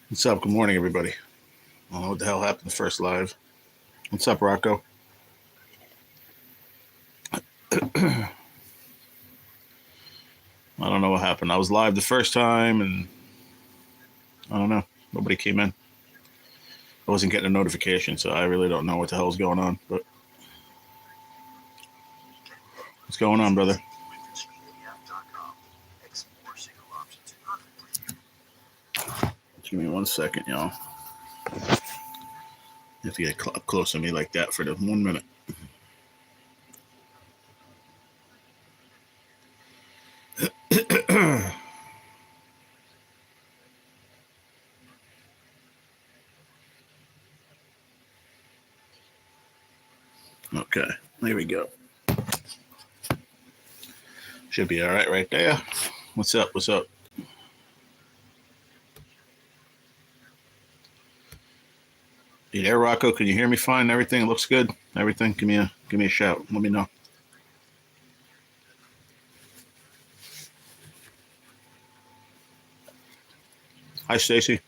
What's up? Good morning, everybody. I don't know what the hell happened the first live. What's up, Rocco? I don't know what happened. I was live the first time, and I don't know. Nobody came in. I wasn't getting a notification, so I really don't know what the hell's going on. But what's going on, brother? Just give me 1 second, y'all. You have to get up close to me like that for the 1 minute. Okay, there we go. Should be all right there. What's up? What's up? You there, Rocco? Can you hear me fine? Everything looks good. Everything. Give me a shout. Let me know. Hi, Stacy.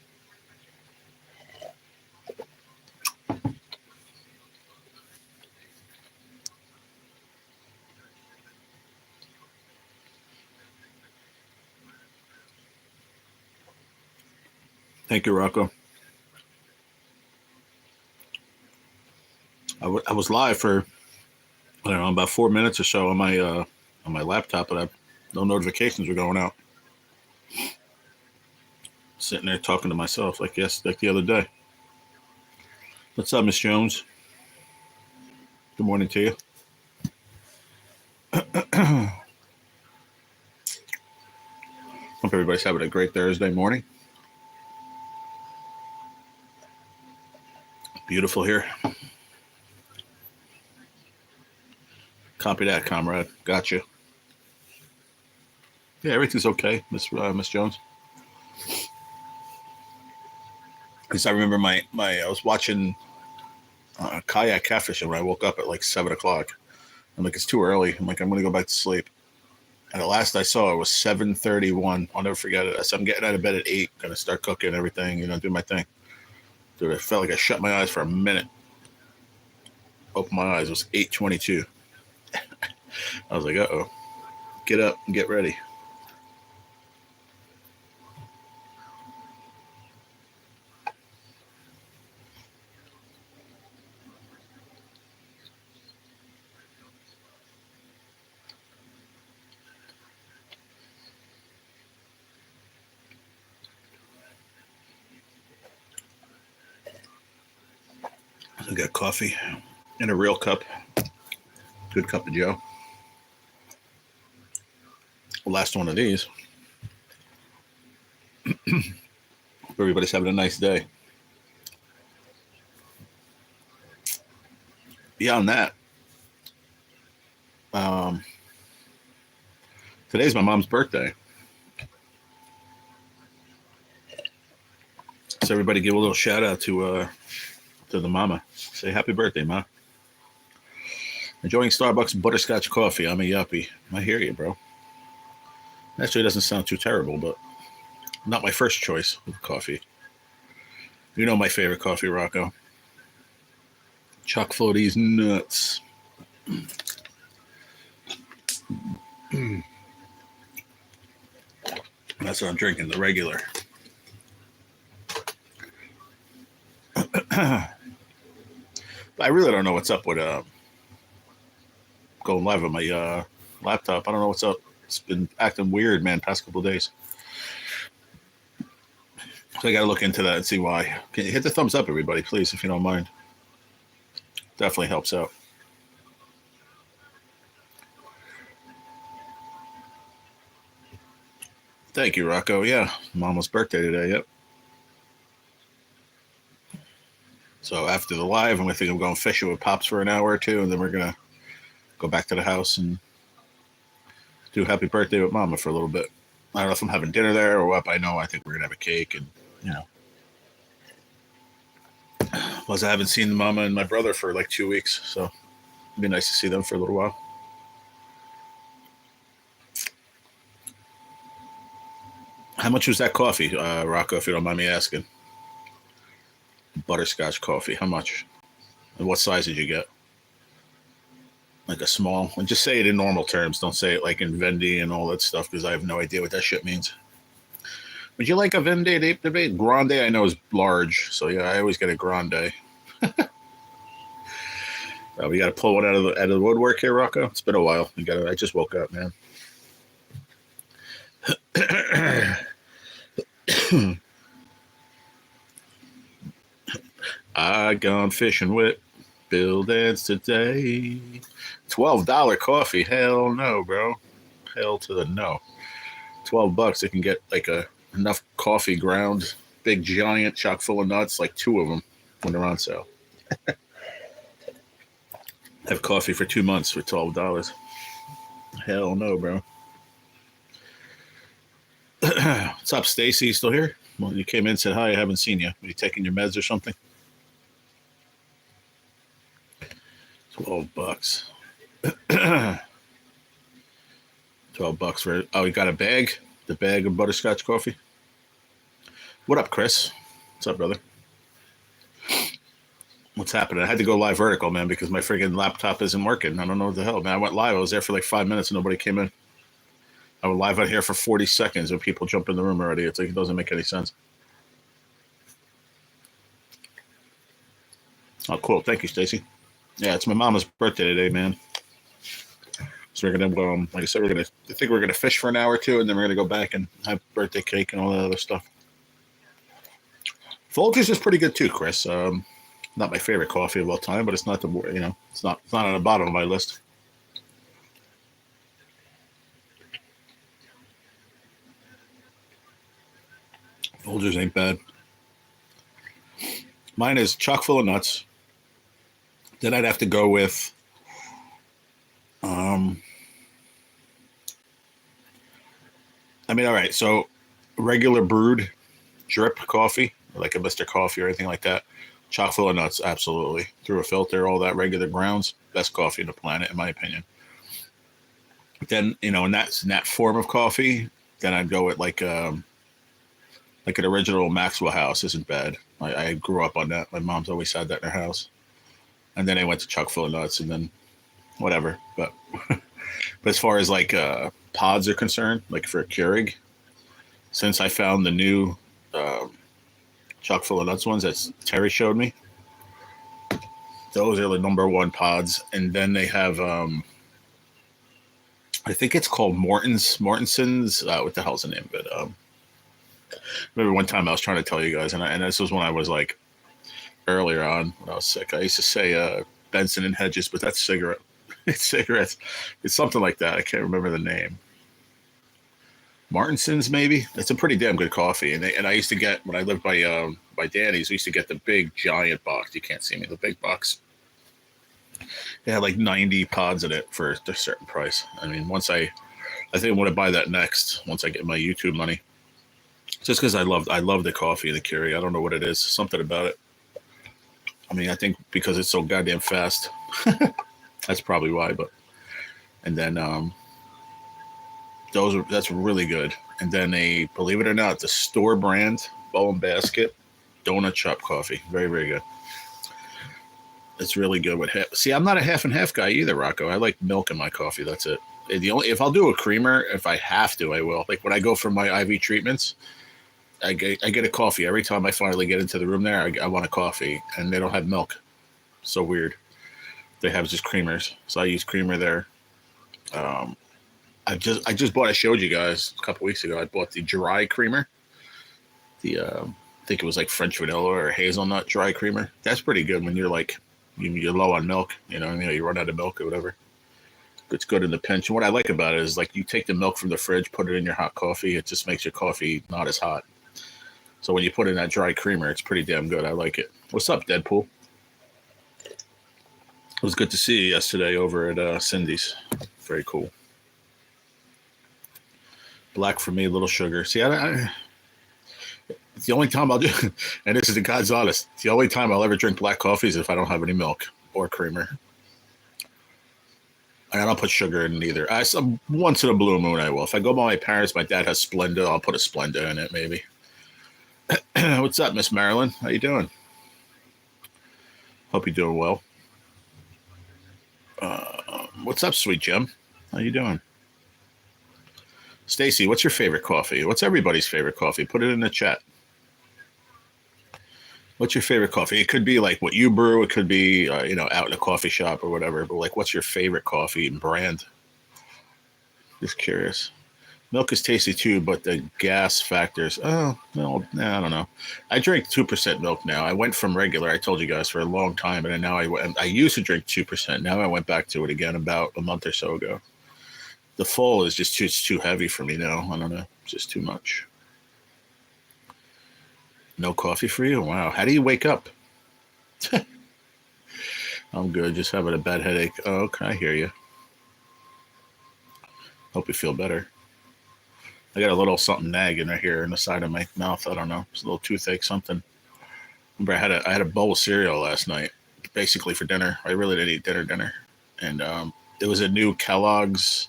Thank you, Rocco. I was live for I don't know about 4 minutes or so on my laptop, but no notifications were going out. Sitting there talking to myself like the other day. What's up, Miss Jones? Good morning to you. Hope everybody's having a great Thursday morning. Beautiful here. Copy that, comrade. Gotcha. Yeah, everything's okay, Miss Jones. Because I remember I was watching kayak catfishing when I woke up at like 7 o'clock. I'm like, it's too early. I'm like, I'm gonna go back to sleep. And the last I saw it was 7:31. I'll never forget it. I said, I'm getting out of bed at 8, gonna start cooking everything, do my thing. Dude, I felt like I shut my eyes for a minute. Opened my eyes, it was 8:22. I was like, uh-oh. Get up and get ready. I got coffee in a real cup. Good cup of Joe. Last one of these. Everybody's having a nice day. Beyond that, today's my mom's birthday. So everybody give a little shout out to the mama. Say happy birthday, Ma. Enjoying Starbucks butterscotch coffee. I'm a yuppie. I hear you, bro. Actually, it doesn't sound too terrible, but not my first choice of coffee. You know my favorite coffee, Rocco. Chock full of these nuts. That's what I'm drinking, the regular. I really don't know what's up with going live on my laptop. I don't know what's up. It's been acting weird, man, past couple of days. So I got to look into that and see why. Can you hit the thumbs up, everybody, please, if you don't mind? Definitely helps out. Thank you, Rocco. Yeah, Mama's birthday today. Yep. So after the live, I'm going fishing with Pops for an hour or two, and then we're gonna go back to the house and do happy birthday with Mama for a little bit. I don't know if I'm having dinner there or what, but I think we're gonna have a cake and Plus, I haven't seen Mama and my brother for like 2 weeks, so it'd be nice to see them for a little while. How much was that coffee, Rocco, if you don't mind me asking? butterscotch coffee. How much? And what size did you get? Like a small? And just say it in normal terms. Don't say it like in Vendi and all that stuff because I have no idea what that shit means. Would you like a Vendi? Grande I know is large. So yeah, I always get a grande. We got to pull one out of the woodwork here, Rocco. It's been a while. I just woke up, man. I gone fishing with Bill Dance today. $12 coffee. Hell no, bro. Hell to the no. $12. It can get like enough coffee ground, big giant chock full of nuts, like 2 of them when they're on sale. Have coffee for 2 months for $12. Hell no, bro. What's up, Stacy? You still here? Well, you came in and said hi. I haven't seen you. Are you taking your meds or something? $12. $12 for. Oh, we got a bag. The bag of butterscotch coffee. What up, Chris? What's up, brother? What's happening? I had to go live vertical, man, because my friggin' laptop isn't working. I don't know what the hell, man. I went live. I was there for like 5 minutes and nobody came in. I went live on here for 40 seconds and people jump in the room already. It's like, it doesn't make any sense. Oh, cool. Thank you, Stacy. Yeah, it's my mama's birthday today, man. So we're gonna, like I said, I think we're gonna fish for an hour or two, and then we're gonna go back and have birthday cake and all that other stuff. Folgers is pretty good too, Chris. Not my favorite coffee of all time, but it's not it's not on the bottom of my list. Folgers ain't bad. Mine is chock full of nuts. Then I'd have to go with all right, so regular brewed drip coffee, like a Mr. Coffee or anything like that, chock full of nuts, absolutely. Through a filter, all that regular grounds, best coffee on the planet, in my opinion. Then, in that form of coffee, then I'd go with like an original Maxwell House isn't bad. I grew up on that. My mom's always had that in her house. And then I went to chock full of nuts and then whatever. But as far as like pods are concerned, like for a Keurig, since I found the new chock full of nuts ones that Terry showed me, those are the number one pods. And then they have, I think it's called Mortenson's. What the hell's the name of it? Remember one time I was trying to tell you guys, and this was when I was like earlier on when I was sick. I used to say Benson and Hedges, but that's cigarette. It's cigarettes. It's something like that. I can't remember the name. Martinson's, maybe. It's a pretty damn good coffee. And I used to get, when I lived by Danny's, we used to get the big giant box. You can't see me, the big box. It had like 90 pods in it for a certain price. I mean, I think I'm going to buy that next once I get my YouTube money. Just because I love the coffee and the Keurig. I don't know what it is. Something about it. I mean, I think because it's so goddamn fast. That's probably why. And then that's really good. And then believe it or not, the store brand Bowl and Basket donut chop coffee. Very, very good. It's really good with See, I'm not a half and half guy either, Rocco. I like milk in my coffee. That's it. If I'll do a creamer, if I have to, I will. Like when I go for my IV treatments, I get a coffee every time I finally get into the room there. I want a coffee, and they don't have milk. So weird. They have just creamers, so I use creamer there. I just bought. I showed you guys a couple weeks ago. I bought the dry creamer. I think it was like French vanilla or hazelnut dry creamer. That's pretty good when you're like you're low on milk. You run out of milk or whatever. It's good in the pinch. And what I like about it is like you take the milk from the fridge, put it in your hot coffee. It just makes your coffee not as hot. So when you put in that dry creamer, it's pretty damn good. I like it. What's up, Deadpool? It was good to see you yesterday over at Cindy's. Very cool. Black for me, little sugar. See, it's the only time I'll do, and this is the God's honest, the only time I'll ever drink black coffee is if I don't have any milk or creamer. I don't put sugar in it either. Once in a blue moon, I will. If I go by my parents, my dad has Splenda. I'll put a Splenda in it, maybe. What's up, Miss Marilyn? How you doing? Hope you're doing well. What's up, sweet Jim? How you doing? Stacy, what's your favorite coffee? What's everybody's favorite coffee? Put it in the chat. What's your favorite coffee? It could be like what you brew. It could be, out in a coffee shop or whatever. But like, what's your favorite coffee and brand? Just curious. Milk is tasty too, but the gas factors. Oh, no, nah, I don't know. I drink 2% milk now. I went from regular. I told you guys for a long time, and then now I used to drink 2%. Now I went back to it again about a month or so ago. The full is just too heavy for me now. I don't know, just too much. No coffee for you? Wow. How do you wake up? I'm good. Just having a bad headache. Oh, okay, I hear you. Hope you feel better. I got a little something nagging right here in the side of my mouth. I don't know. It's a little toothache, something. Remember, I had a bowl of cereal last night, basically for dinner. I really didn't eat dinner. And it was a new Kellogg's.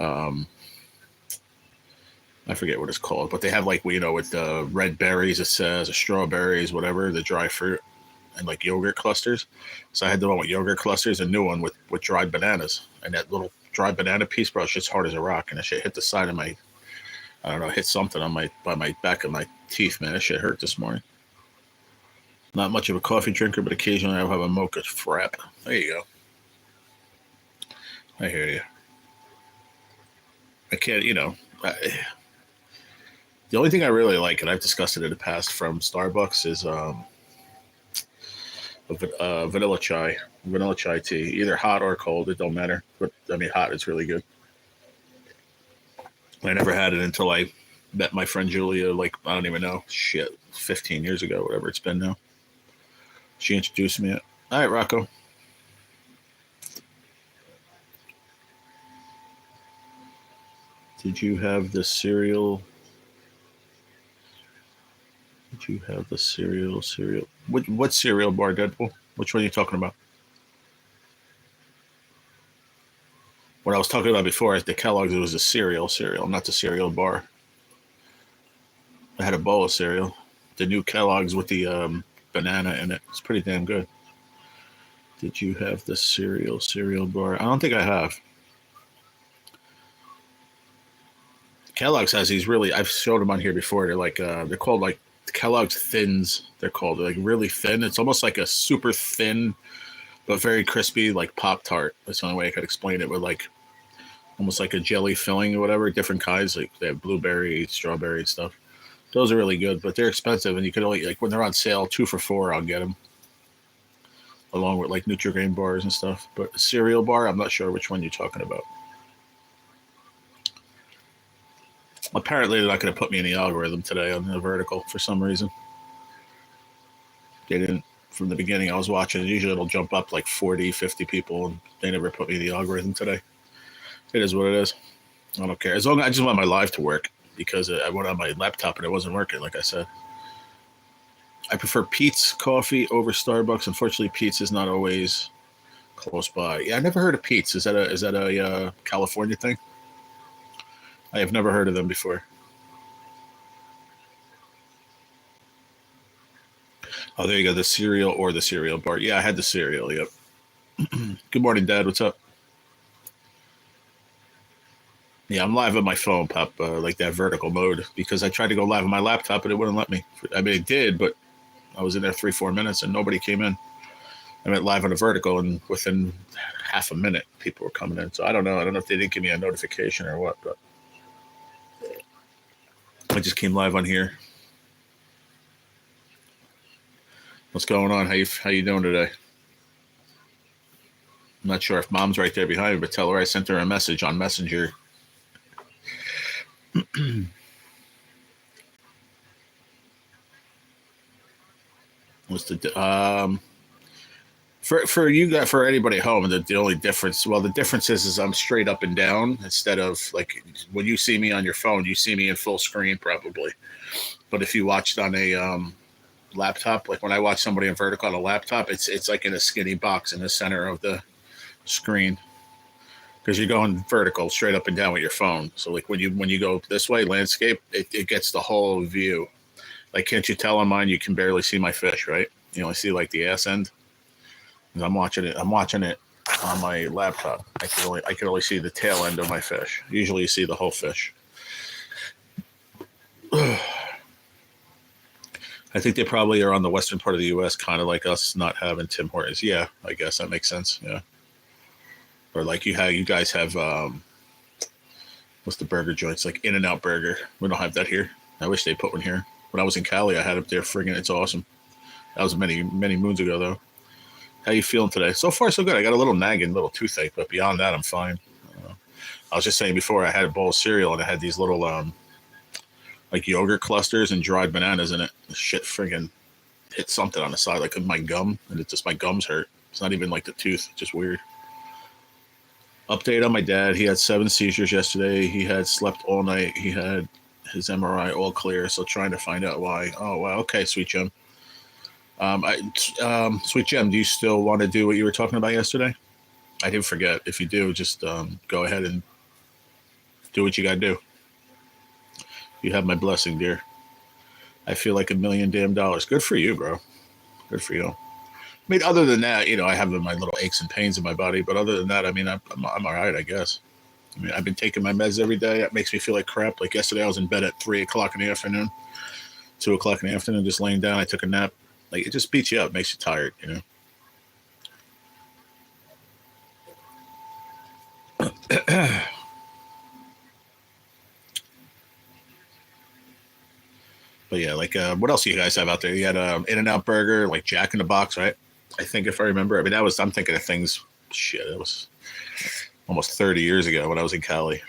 I forget what it's called, but they have like, with the red berries, it says, or strawberries, whatever, the dry fruit, and like yogurt clusters. So I had the one with yogurt clusters, a new one with dried bananas. And that little dried banana piece, bro, it's just hard as a rock. And that shit hit the side of my, I don't know, hit something on by my back of my teeth, man. That shit hurt this morning. Not much of a coffee drinker, but occasionally I'll have a mocha frap. There you go. I hear you. I can't, the only thing I really like, and I've discussed it in the past from Starbucks, is vanilla chai tea, either hot or cold. It don't matter, but I mean, hot is really good. I never had it until I met my friend Julia, like, I don't even know, 15 years ago, whatever it's been now. She introduced me. All right, Rocco. Did you have the cereal? Did you have the cereal? What cereal bar, Deadpool? Which one are you talking about? What I was talking about before is the Kellogg's. It was a cereal, not the cereal bar. I had a bowl of cereal. The new Kellogg's with the banana in it. It's pretty damn good. Did you have the cereal bar? I don't think I have. Kellogg's has these really, I've showed them on here before. They're like, they're called like Kellogg's Thins. They're like really thin. It's almost like a super thin, but very crispy, like Pop-Tart. That's the only way I could explain it, with like, almost like a jelly filling or whatever, different kinds. Like they have blueberry, strawberry stuff. Those are really good, but they're expensive, and you can only, like, when they're on sale, 2 for $4, I'll get them. Along with like Nutri-Grain bars and stuff. But a cereal bar, I'm not sure which one you're talking about. Apparently, they're not going to put me in the algorithm today on the vertical for some reason. They didn't from the beginning. I was watching. Usually, it'll jump up like 40, 50 people, and they never put me in the algorithm today. It is what it is. I don't care. As long as I just want my live to work, because I went on my laptop and it wasn't working, like I said. I prefer Peet's coffee over Starbucks. Unfortunately, Peet's is not always close by. Yeah, I never heard of Peet's. Is that a California thing? I have never heard of them before. Oh, there you go. The cereal or the cereal bar. Yeah, I had the cereal. Yep. Good morning, Dad. What's up? Yeah, I'm live on my phone, Pop, like that vertical mode, because I tried to go live on my laptop and it wouldn't let me. I mean, it did, but I was in there 3-4 minutes and nobody came in. I went live on a vertical, and within half a minute, people were coming in. So I don't know. I don't know if they didn't give me a notification or what, but I just came live on here. What's going on? How you doing today? I'm not sure if Mom's right there behind me, but tell her I sent her a message on Messenger. What's the for you guys, for anybody at home, the only difference, well, the difference is I'm straight up and down instead of, like, when you see me on your phone, you see me in full screen probably. But if you watched on a laptop, like when I watch somebody in vertical on a laptop, it's like in a skinny box in the center of the screen, because you're going vertical straight up and down with your phone. So like when you go this way, landscape, it gets the whole view. Like, can't you tell on mine? You can barely see my fish, right? You only see like the ass end. I'm watching it. I'm watching it on my laptop. I can only see the tail end of my fish. Usually, you see the whole fish. I think they probably are on the western part of the U.S., kind of like us not having Tim Hortons. Yeah, I guess that makes sense. Yeah, or like you guys have what's the burger joints like In-N-Out Burger? We don't have that here. I wish they put one here. When I was in Cali, I had it there. Friggin', it's awesome. That was many moons ago, though. How you feeling today? So far, so good. I got a little nagging, little toothache, but beyond that, I'm fine. I was just saying before, I had a bowl of cereal and it had these little like yogurt clusters and dried bananas in it. The shit friggin' hit something on the side, like in my gum, and it just my gums hurt. It's not even like the tooth, it's just weird. Update on my dad. He had 7 seizures yesterday. He had slept all night. He had his MRI all clear, so trying to find out why. Oh, wow. Okay, sweet Jim. Sweet Jim, do you still want to do what you were talking about yesterday? I didn't forget. If you do, just go ahead and do what you got to do. You have my blessing, dear. I feel like $1 million damn dollars. Good for you, bro. Good for you. I mean, other than that, I have my little aches and pains in my body. But other than that, I mean, I'm all right, I guess. I mean, I've been taking my meds every day. That makes me feel like crap. Like yesterday, I was in bed at 3 o'clock in the afternoon, 2 o'clock in the afternoon, just laying down. I took a nap. Like, it just beats you up, makes you tired, But yeah, like, what else do you guys have out there? You had In-N-Out Burger, like Jack in the Box, right? I think if I remember, I mean, I'm thinking of things, shit, it was almost 30 years ago when I was in Cali.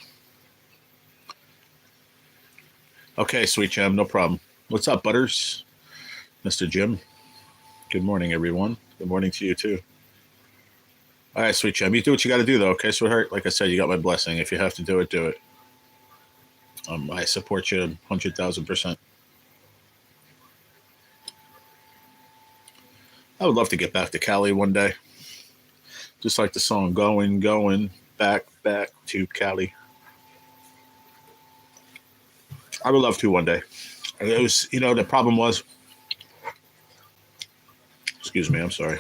Okay, sweet Jim, no problem. What's up, Butters? Mr. Jim. Good morning, everyone. Good morning to you, too. All right, sweet Jim. You do what you got to do, though, okay, sweetheart? Like I said, you got my blessing. If you have to do it, do it. I support you 100,000%. I would love to get back to Cali one day. Just like the song, going, back to Cali. I would love to one day. It was, the problem was, excuse me, I'm sorry.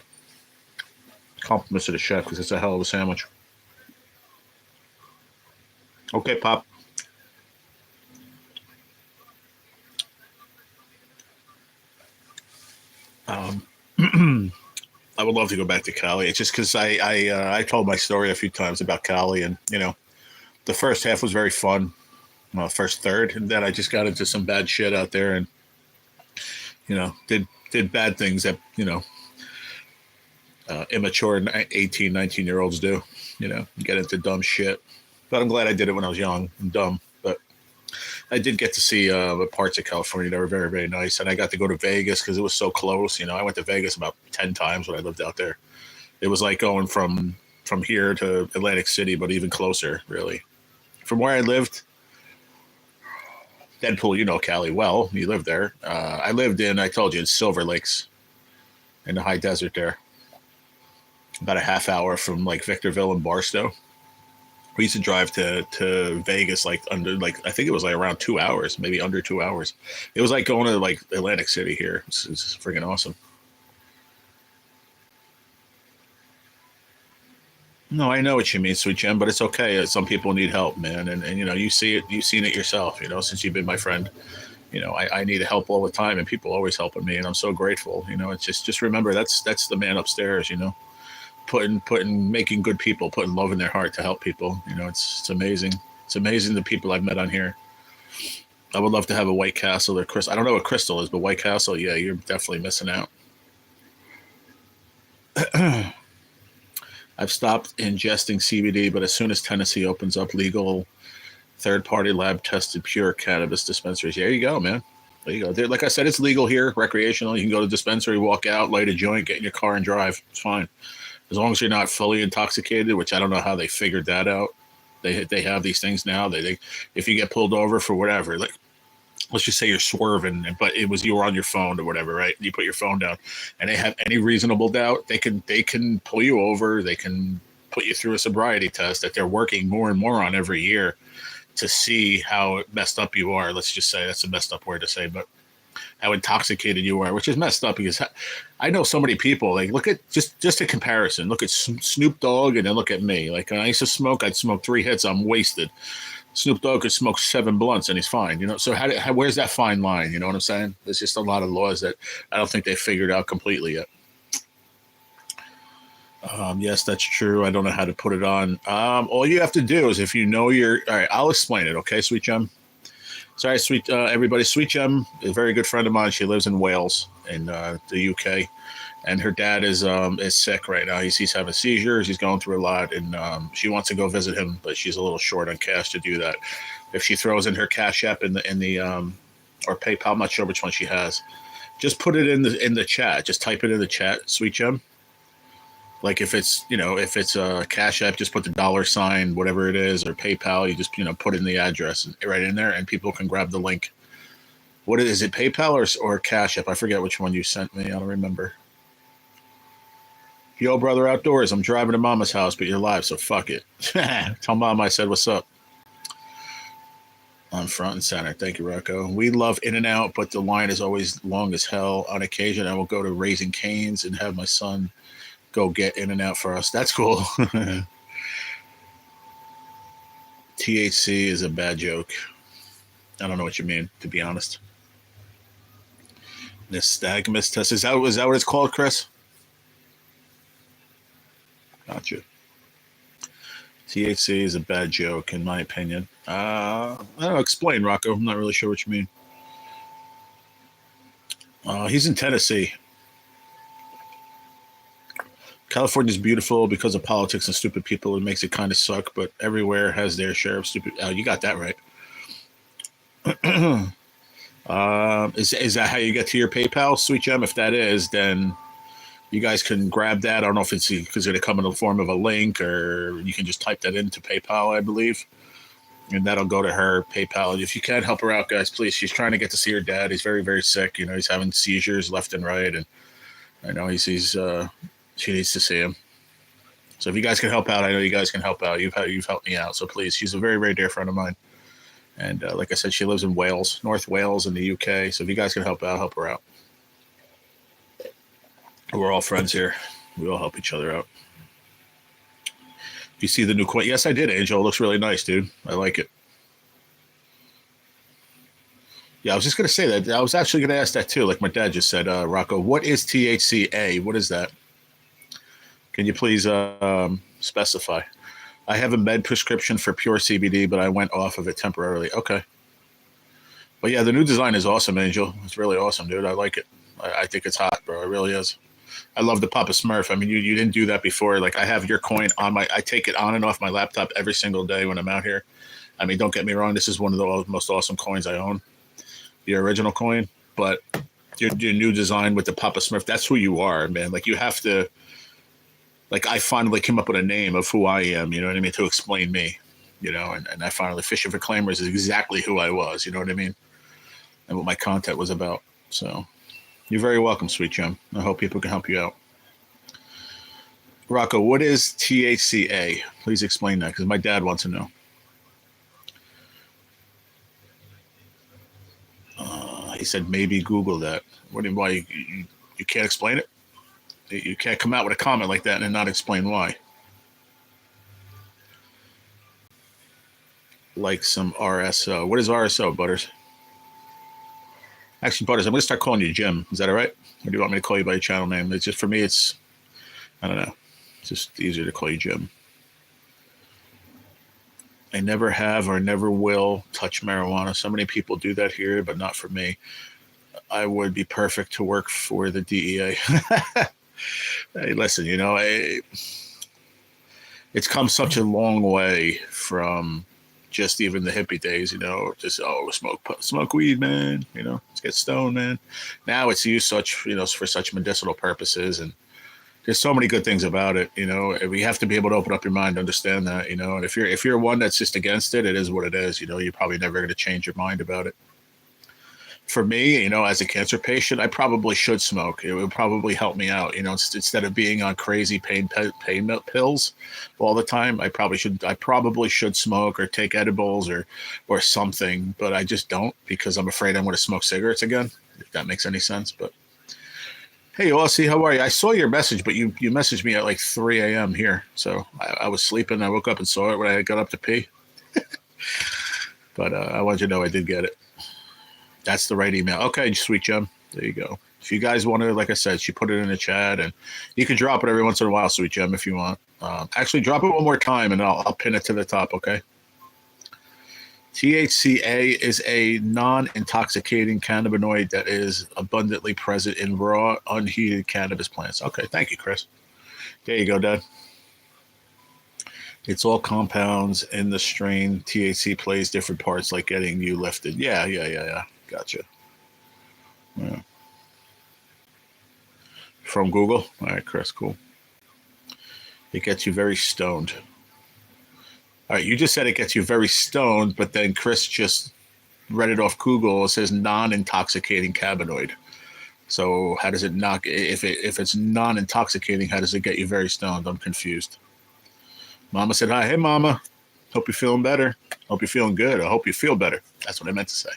Compliments to the chef because it's a hell of a sandwich. Okay, Pop. I would love to go back to Cali. It's just because I told my story a few times about Cali, and the first half was very fun. Well, first third, and then I just got into some bad shit out there, and did bad things that immature 18, 19-year-olds do. Get into dumb shit. But I'm glad I did it when I was young and dumb. But I did get to see parts of California that were very, very nice. And I got to go to Vegas because it was so close. I went to Vegas about 10 times when I lived out there. It was like going from here to Atlantic City, but even closer, really. From where I lived, Deadpool, Cali well. You lived there. I lived I told you, in Silver Lakes in the high desert there. About a half hour from like Victorville and Barstow. We used to drive to Vegas I think it was like around 2 hours, maybe under 2 hours. It was like going to like Atlantic City here. It's freaking awesome. No, I know what you mean, sweet Jim, but it's okay. Some people need help, man, and you see it. You've seen it yourself. Since you've been my friend. I need help all the time, and people always helping me, and I'm so grateful. It's just remember that's the man upstairs. Making good people, putting love in their heart to help people. It's amazing. It's amazing the people I've met on here. I would love to have a White Castle or Crystal. I don't know what Crystal is, but White Castle, yeah, you're definitely missing out. I've stopped ingesting CBD, but as soon as Tennessee opens up legal third-party lab-tested pure cannabis dispensaries, there you go, man. There you go. Like I said, it's legal here, recreational. You can go to the dispensary, walk out, light a joint, get in your car and drive. It's fine. As long as you're not fully intoxicated, which I don't know how they figured that out. They have these things now. They if you get pulled over for whatever, like let's just say you're swerving, but you were on your phone or whatever, right? You put your phone down, and they have any reasonable doubt, they can pull you over. They can put you through a sobriety test that they're working more and more on every year to see how messed up you are. Let's just say that's a messed up word to say, but how intoxicated you are, which is messed up because I know so many people. Like, look at just a comparison. Look at Snoop Dogg and then look at me. Like, when I used to smoke, I'd smoke 3 hits, I'm wasted. Snoop Dogg could smoke 7 blunts and he's fine. You know, so where's that fine line? You know what I'm saying? There's just a lot of laws that I don't think they figured out completely yet. Yes, that's true. I don't know how to put it on. All you have to do is if you know all right, I'll explain it. Okay, Sweet Gem. Sorry, sweet everybody. Sweet Gem is a very good friend of mine. She lives in Wales in the UK, and her dad is sick right now. He's having seizures. He's going through a lot, and she wants to go visit him, but she's a little short on cash to do that. If she throws in her Cashapp in the or PayPal, I'm not sure which one she has. Just put it in the chat. Just type it in the chat, Sweet Gem. Like if it's a Cash App, just put the $, whatever it is, or PayPal, you just, put in the address right in there and people can grab the link. What is it, PayPal or Cash App? I forget which one you sent me. I don't remember. Yo, brother outdoors, I'm driving to Mama's house, but you're live, so fuck it. Tell Mom I said what's up. I'm front and center. Thank you, Rocco. We love In-N-Out, but the line is always long as hell. On occasion, I will go to Raising Cane's and have my son go get In-N-Out for us. That's cool. THC is a bad joke. I don't know what you mean, to be honest. Nystagmus test. Is that what it's called, Chris? Gotcha. THC is a bad joke, in my opinion. I don't know. Explain, Rocco. I'm not really sure what you mean. He's in Tennessee. California's beautiful because of politics and stupid people. It makes it kind of suck, but everywhere has their share of stupid. You got that right. Is that how you get to your PayPal, Sweet Gem? If that is, then you guys can grab that. I don't know if it's because going to come in the form of a link, or you can just type that into PayPal, I believe, and that'll go to her PayPal. If you can help her out, guys, please. She's trying to get to see her dad. He's very, very sick. He's having seizures left and right, and I know she needs to see him. So if you guys can help out, I know you guys can help out. You've helped me out. So please, she's a very, very dear friend of mine. And like I said, she lives in Wales, North Wales in the UK. So if you guys can help out, help her out. We're all friends here. We all help each other out. You see the new coin? Yes, I did, Angel. It looks really nice, dude. I like it. Yeah, I was just going to say that. I was actually going to ask that too. Like my dad just said, Rocco, what is THCA? What is that? Can you please specify? I have a med prescription for pure CBD, but I went off of it temporarily. Okay. But yeah, the new design is awesome, Angel. It's really awesome, dude. I like it. I think it's hot, bro. It really is. I love the Papa Smurf. I mean, you didn't do that before. Like I have your coin on I take it on and off my laptop every single day when I'm out here. I mean, don't get me wrong. This is one of the most awesome coins I own. The original coin. But your new design with the Papa Smurf, that's who you are, man. Like you have to... Like I finally came up with a name of who I am, you know what I mean, to explain me, and I finally, Fishing for Claimers is exactly who I was, you know what I mean, and what my content was about. So you're very welcome, Sweet Gem. I hope people can help you out. Rocco, what is THCA? Please explain that because my dad wants to know. He said maybe Google that. Why you can't explain it? You can't come out with a comment like that and not explain why. Like some RSO. What is RSO, Butters? Actually, Butters, I'm going to start calling you Jim. Is that all right? Or do you want me to call you by your channel name? It's just, for me, I don't know. It's just easier to call you Jim. I never have or never will touch marijuana. So many people do that here, but not for me. I would be perfect to work for the DEA. Hey, listen, it's come such a long way from just even the hippie days, just, smoke weed, man, let's get stoned, man. Now it's used for such medicinal purposes, and there's so many good things about it, we have to be able to open up your mind to understand that, and if you're one that's just against it, it is what it is, you're probably never going to change your mind about it. For me, as a cancer patient, I probably should smoke. It would probably help me out, instead of being on crazy pain pills all the time. I probably should smoke or take edibles or something, but I just don't because I'm afraid I'm going to smoke cigarettes again. if that makes any sense. But hey, Aussie, how are you? I saw your message, but you messaged me at like 3 a.m. here. So I was sleeping. I woke up and saw it when I got up to pee. But I wanted you to know I did get it. That's the right email. Okay, sweet Gem. There you go. If you guys want to, like I said, she put it in the chat, and you can drop it every once in a while, sweet Gem, if you want. Actually, drop it one more time, and I'll pin it to the top, okay? THCA is a non-intoxicating cannabinoid that is abundantly present in raw, unheated cannabis plants. Okay, thank you, Chris. There you go, Dad. It's all compounds in the strain. THC plays different parts, like getting you lifted. Yeah. Gotcha. Yeah. From Google? All right, Chris, cool. It gets you very stoned. All right, you just said it gets you very stoned, but then Chris just read it off Google. It says non-intoxicating cannabinoid. So how does it not? If it's non-intoxicating, how does it get you very stoned? I'm confused. Mama said hi. Hey, Mama. Hope you're feeling better. Hope you're feeling good. I hope you feel better. That's what I meant to say.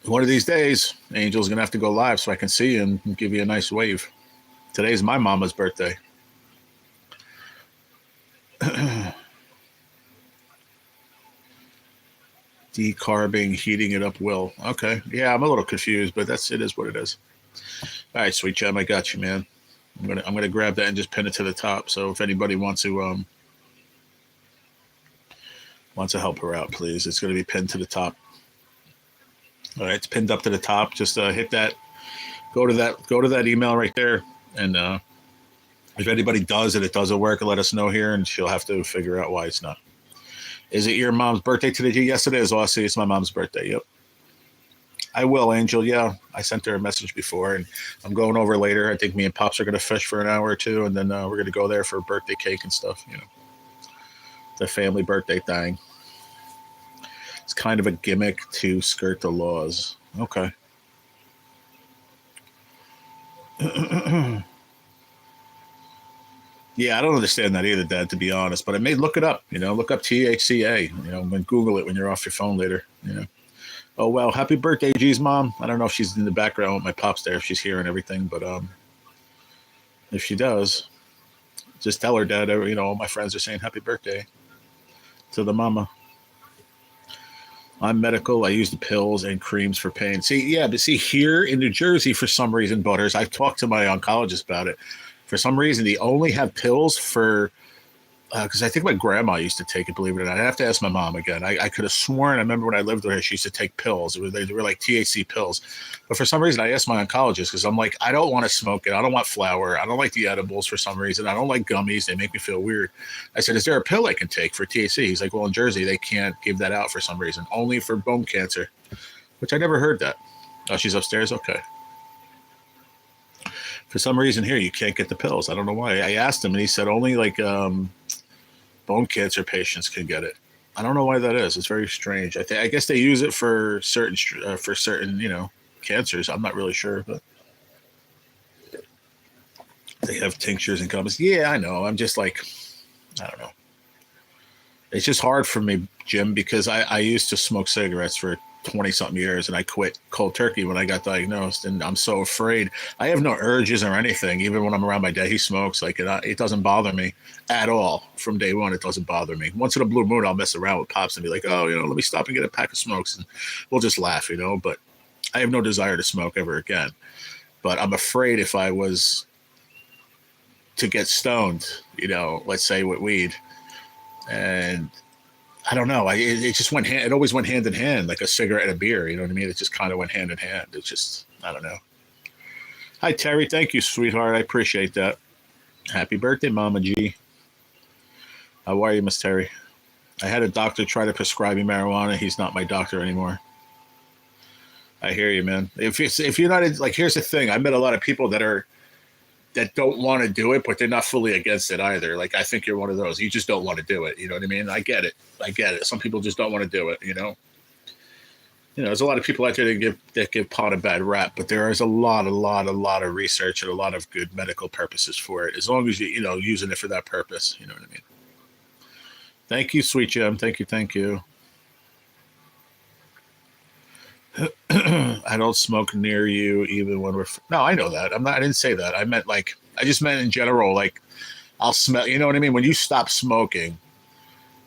One of these days, Angel's going to have to go live so I can see you and give you a nice wave. Today's my mama's birthday. Decarbing, heating it up will. Okay. Yeah, I'm a little confused, but it is what it is. All right, sweet Gem, I got you, man. I'm gonna grab that and just pin it to the top. So if anybody wants to help her out, please, it's gonna be pinned to the top. All right, it's pinned up to the top. Just hit that. Go to that email right there, and if anybody does and it doesn't work, let us know here, and she'll have to figure out why it's not. Is it your mom's birthday today? Yes, it is, Aussie. It's my mom's birthday. Yep. I will, Angel. Yeah, I sent her a message before, and I'm going over later. I think me and Pops are going to fish for an hour or two, and then we're going to go there for birthday cake and stuff. You know, the family birthday thing. It's kind of a gimmick to skirt the laws. Okay. Yeah, I don't understand that either, Dad, to be honest. But I may look it up. You know, look up THCA. You know, and Google it when you're off your phone later. You know. Oh, well, happy birthday, G's mom. I don't know if she's in the background with my pops there, if she's here and everything, but if she does, just tell her, Dad, you know, all my friends are saying happy birthday to the mama. I'm medical. I use the pills and creams for pain. See, yeah, but see, here in New Jersey, for some reason, Butters, I've talked to my oncologist about it. For some reason, they only have pills for because I think my grandma used to take it, believe it or not. I have to ask my mom again. I could have sworn, I remember when I lived with her, she used to take pills. They were like THC pills. But for some reason, I asked my oncologist because I'm like, I don't want to smoke it. I don't want flour. I don't like the edibles for some reason. I don't like gummies. They make me feel weird. I said, is there a pill I can take for THC? He's like, well, in Jersey, they can't give that out for some reason. Only for bone cancer, which I never heard that. Oh, she's upstairs? Okay. For some reason here, you can't get the pills. I don't know why. I asked him, and he said only like bone cancer patients can get it. I don't know why that is. It's very strange. I guess they use it for certain you know, cancers. I'm not really sure, but they have tinctures and gummies. Yeah, I know. I'm just like, I don't know. It's just hard for me, Jim, because I used to smoke cigarettes for 20-something years, and I quit cold turkey when I got diagnosed, and I'm so afraid. I have no urges or anything. Even when I'm around my dad, he smokes. Like, it doesn't bother me at all. From day one, it doesn't bother me. Once in a blue moon, I'll mess around with Pops and be like, oh, you know, let me stop and get a pack of smokes, and we'll just laugh, you know, but I have no desire to smoke ever again. But I'm afraid if I was to get stoned, you know, let's say with weed, and I don't know. It just went it always went hand in hand, like a cigarette and a beer. You know what I mean? It just kind of went hand in hand. It's just, I don't know. Hi, Terry. Thank you, sweetheart. I appreciate that. Happy birthday, Mama G. How are you, Miss Terry? I had a doctor try to prescribe me marijuana. He's not my doctor anymore. I hear you, man. If you're not like, here's the thing. I met a lot of people that don't want to do it, but they're not fully against it either. Like, I think you're one of those. You just don't want to do it. You know what I mean? I get it. Some people just don't want to do it, you know? You know, there's a lot of people out there that give pot a bad rap, but there is a lot of research and a lot of good medical purposes for it, as long as you know, using it for that purpose. You know what I mean? Thank you, sweet Jim. Thank you. I don't smoke near you even when we're. No, I know that. I didn't say that. I just meant in general. Like, I'll smell. You know what I mean? When you stop smoking,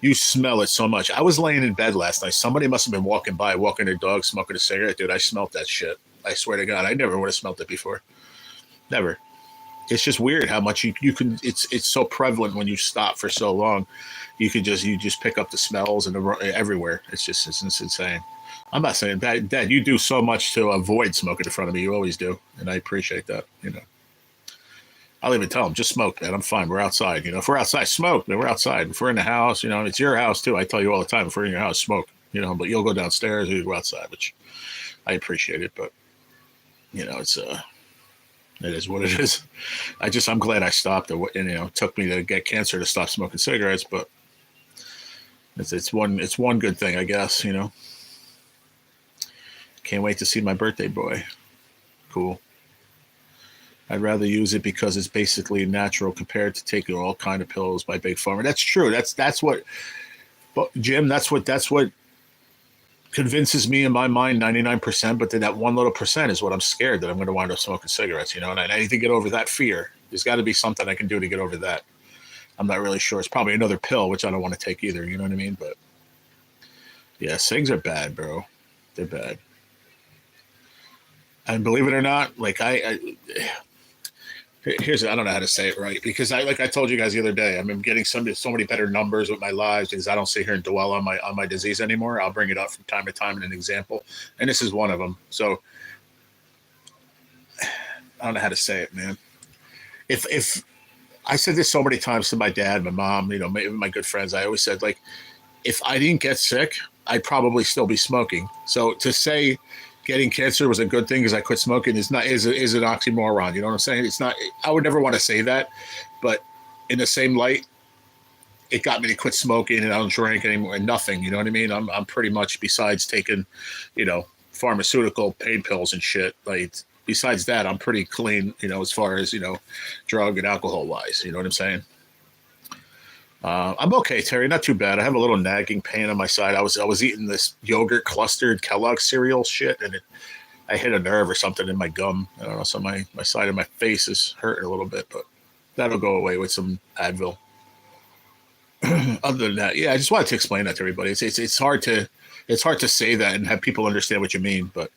you smell it so much. I was laying in bed last night. Somebody must have been walking their dog, smoking a cigarette. Dude, I smelled that shit. I swear to God, I never would have smelled it before. Never. It's just weird how much you can. It's so prevalent when you stop for so long. You just pick up the smells and everywhere. It's insane. I'm not saying that, Dad, you do so much to avoid smoking in front of me. You always do, and I appreciate that. I'll even tell them, just smoke, man. I'm fine. We're outside. If we're outside, smoke, man. We're outside. If we're in the house, it's your house too. I tell you all the time, if we're in your house, smoke. But you'll go downstairs or you go outside, which I appreciate it. But it is what it is. I'm glad I stopped. It took me to get cancer to stop smoking cigarettes, but it's one good thing, I guess. Can't wait to see my birthday boy. Cool. I'd rather use it because it's basically natural compared to taking all kind of pills by Big Pharma. That's true. That's what, Jim. That's what convinces me in my mind 99%. But then that one little percent is what I'm scared that I'm going to wind up smoking cigarettes. And I need to get over that fear. There's got to be something I can do to get over that. I'm not really sure. It's probably another pill, which I don't want to take either. You know what I mean? But yeah, cigs are bad, bro. They're bad. And believe it or not, like I don't know how to say it right, because I told you guys the other day, I'm getting so many better numbers with my lives because I don't sit here and dwell on my disease anymore. I'll bring it up from time to time in an example, and this is one of them. So I don't know how to say it, man. If I said this so many times to my dad, my mom, my good friends, I always said, like, if I didn't get sick, I'd probably still be smoking. So to say getting cancer was a good thing because I quit smoking is an oxymoron. You know what I'm saying? It's not. I would never want to say that, but in the same light, it got me to quit smoking and I don't drink anymore and nothing. You know what I mean? I'm pretty much, besides taking, pharmaceutical pain pills and shit. Like, besides that, I'm pretty clean. As far as drug and alcohol wise. You know what I'm saying? I'm okay, Terry. Not too bad. I have a little nagging pain on my side. I was eating this yogurt clustered Kellogg cereal shit, and I hit a nerve or something in my gum. I don't know. So my side of my face is hurting a little bit, but that'll go away with some Advil. Other than that, yeah, I just wanted to explain that to everybody. It's hard to say that and have people understand what you mean, but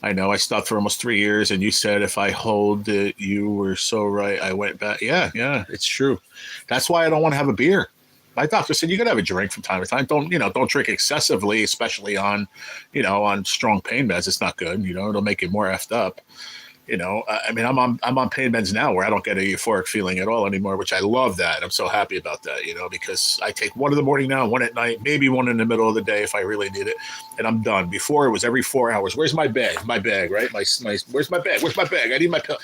I know I stopped for almost 3 years, and you said if I hold it, you were so right. I went back. Yeah, it's true. That's why I don't want to have a beer. My doctor said you got to have a drink from time to time. Don't drink excessively, especially on strong pain meds. It's not good. It'll make you more effed up. I'm on pain meds now where I don't get a euphoric feeling at all anymore, which I love that. I'm so happy about that, because I take one in the morning now, one at night, maybe one in the middle of the day if I really need it, and I'm done. Before it was every 4 hours. Where's my bag? My bag, right? Where's my bag? Where's my bag? I need my pill.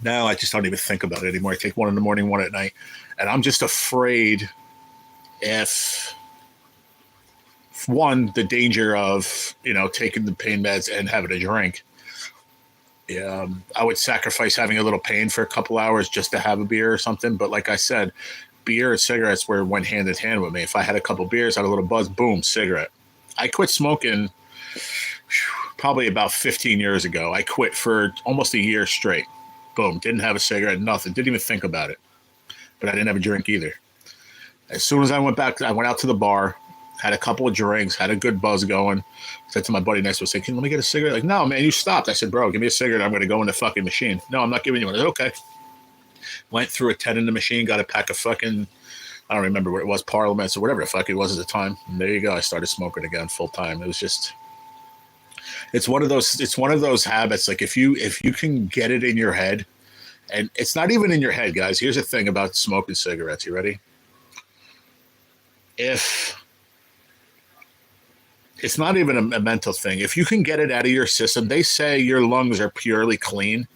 Now I just don't even think about it anymore. I take one in the morning, one at night, and I'm just afraid if one, the danger of taking the pain meds and having a drink. Yeah, I would sacrifice having a little pain for a couple hours just to have a beer or something. But like I said, beer and cigarettes went hand in hand with me. If I had a couple beers, had a little buzz, boom, cigarette. I quit smoking probably about 15 years ago. I quit for almost a year straight. Boom, didn't have a cigarette, nothing. Didn't even think about it. But I didn't have a drink either. As soon as I went back, I went out to the bar, had a couple of drinks, had a good buzz going. Said to my buddy next to us, "Let me get a cigarette." Like, no, man, you stopped. I said, "Bro, give me a cigarette. I'm going to go in the fucking machine." "No, I'm not giving you one." I said, "Okay." Went through a 10 in the machine, got a pack of fucking, I don't remember what it was, Parliaments or whatever the fuck it was at the time. And there you go. I started smoking again full time. It was just, it's one of those habits. Like if you can get it in your head, and it's not even in your head, guys. Here's the thing about smoking cigarettes. You ready? It's not even a mental thing. If you can get it out of your system, they say your lungs are purely clean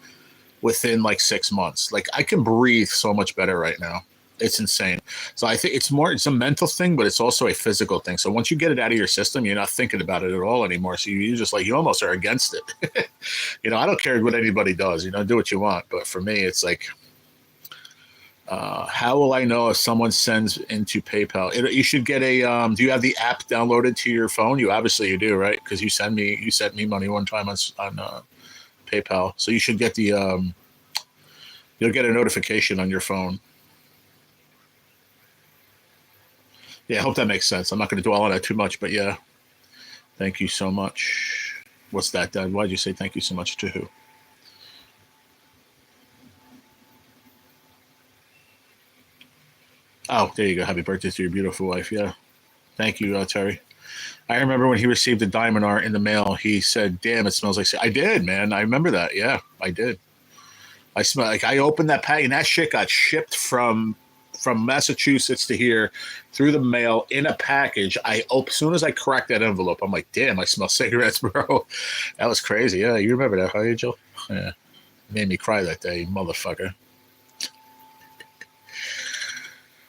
within like 6 months. Like I can breathe so much better right now. It's insane. So I think it's a mental thing, but it's also a physical thing. So once you get it out of your system, you're not thinking about it at all anymore. So you just you almost are against it. I don't care what anybody does, do what you want. But for me, it's like, How will I know if someone sends into PayPal? You should get a. Do you have the app downloaded to your phone? You obviously you do, right? Because you sent me money one time on PayPal, so you should get the. You'll get a notification on your phone. Yeah, I hope that makes sense. I'm not going to dwell on that too much, but yeah, thank you so much. What's that, Dad? Why'd you say thank you so much to who? Oh, there you go. Happy birthday to your beautiful wife. Yeah. Thank you, Terry. I remember when he received the diamond art in the mail, he said, damn, it smells like... I did, man. I remember that. Yeah, I did. I smell like I opened that pack and that shit got shipped from Massachusetts to here through the mail in a package. As soon as I cracked that envelope, I'm like, damn, I smell cigarettes, bro. That was crazy. Yeah, you remember that, huh, Angel? Yeah. Made me cry that day, motherfucker.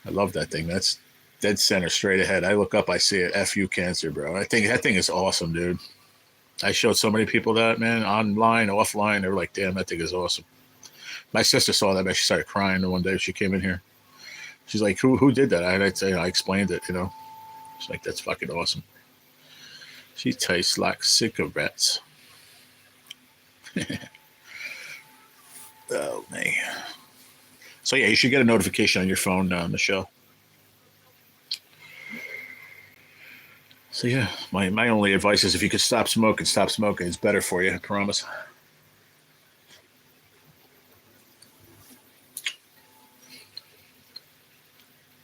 I love that thing. That's dead center, straight ahead. I look up, I see it. F you, cancer, bro. I think that thing is awesome, dude. I showed so many people that, man, online, offline. They were like, damn, that thing is awesome. My sister saw that, man. She started crying the one day she came in here. She's like, who did that? I explained it, you know. She's like, that's fucking awesome. She tastes like cigarettes. Oh, man. So, yeah, you should get a notification on your phone, Michelle. So, yeah, my only advice is if you could stop smoking, it's better for you, I promise.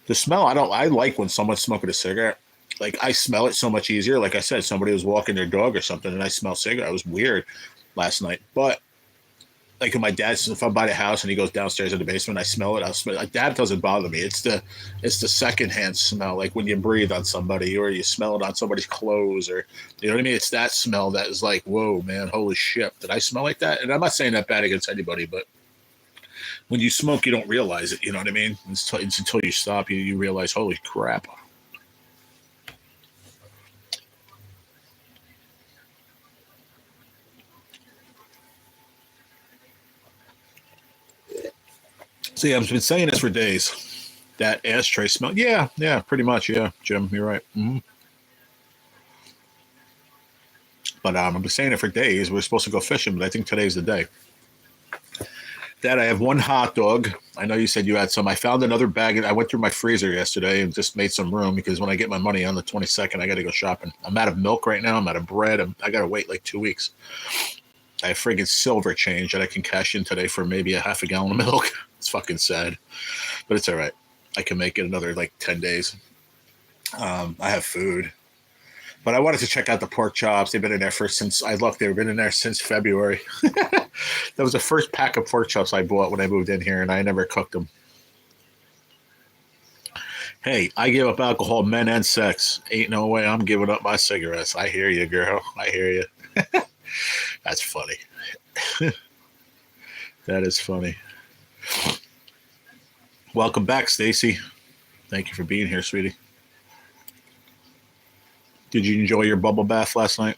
The smell, I like when someone's smoking a cigarette. Like, I smell it so much easier. Like I said, somebody was walking their dog or something, and I smell cigarette. It was weird last night. But, like, if I'm by the house and he goes downstairs in the basement, I smell it. I'll smell it. Like, that doesn't bother me. It's the secondhand smell, like when you breathe on somebody or you smell it on somebody's clothes, or you know what I mean. It's that smell that is like, whoa, man, holy shit, did I smell like that? And I'm not saying that bad against anybody, but when you smoke, you don't realize it. You know what I mean? It's until you stop, you realize, holy crap. So yeah, I've been saying this for days. That ashtray smell. Yeah, pretty much. Yeah, Jim, you're right. Mm-hmm. But I've been saying it for days. We're supposed to go fishing, but I think today's the day. Dad, I have one hot dog. I know you said you had some. I found another bag. I went through my freezer yesterday and just made some room because when I get my money on the 22nd, I got to go shopping. I'm out of milk right now. I'm out of bread. I got to wait like 2 weeks. I have friggin' silver change that I can cash in today for maybe a half a gallon of milk. It's fucking sad, but it's all right. I can make it another like 10 days. I have food, but I wanted to check out the pork chops. They've been in there since I looked. They've been in there since February. That was the first pack of pork chops I bought when I moved in here, and I never cooked them. Hey, I give up alcohol, men and sex. Ain't no way I'm giving up my cigarettes. I hear you, girl. I hear you. That's funny. That is funny. Welcome back, Stacy. Thank you for being here, sweetie. Did you enjoy your bubble bath last night?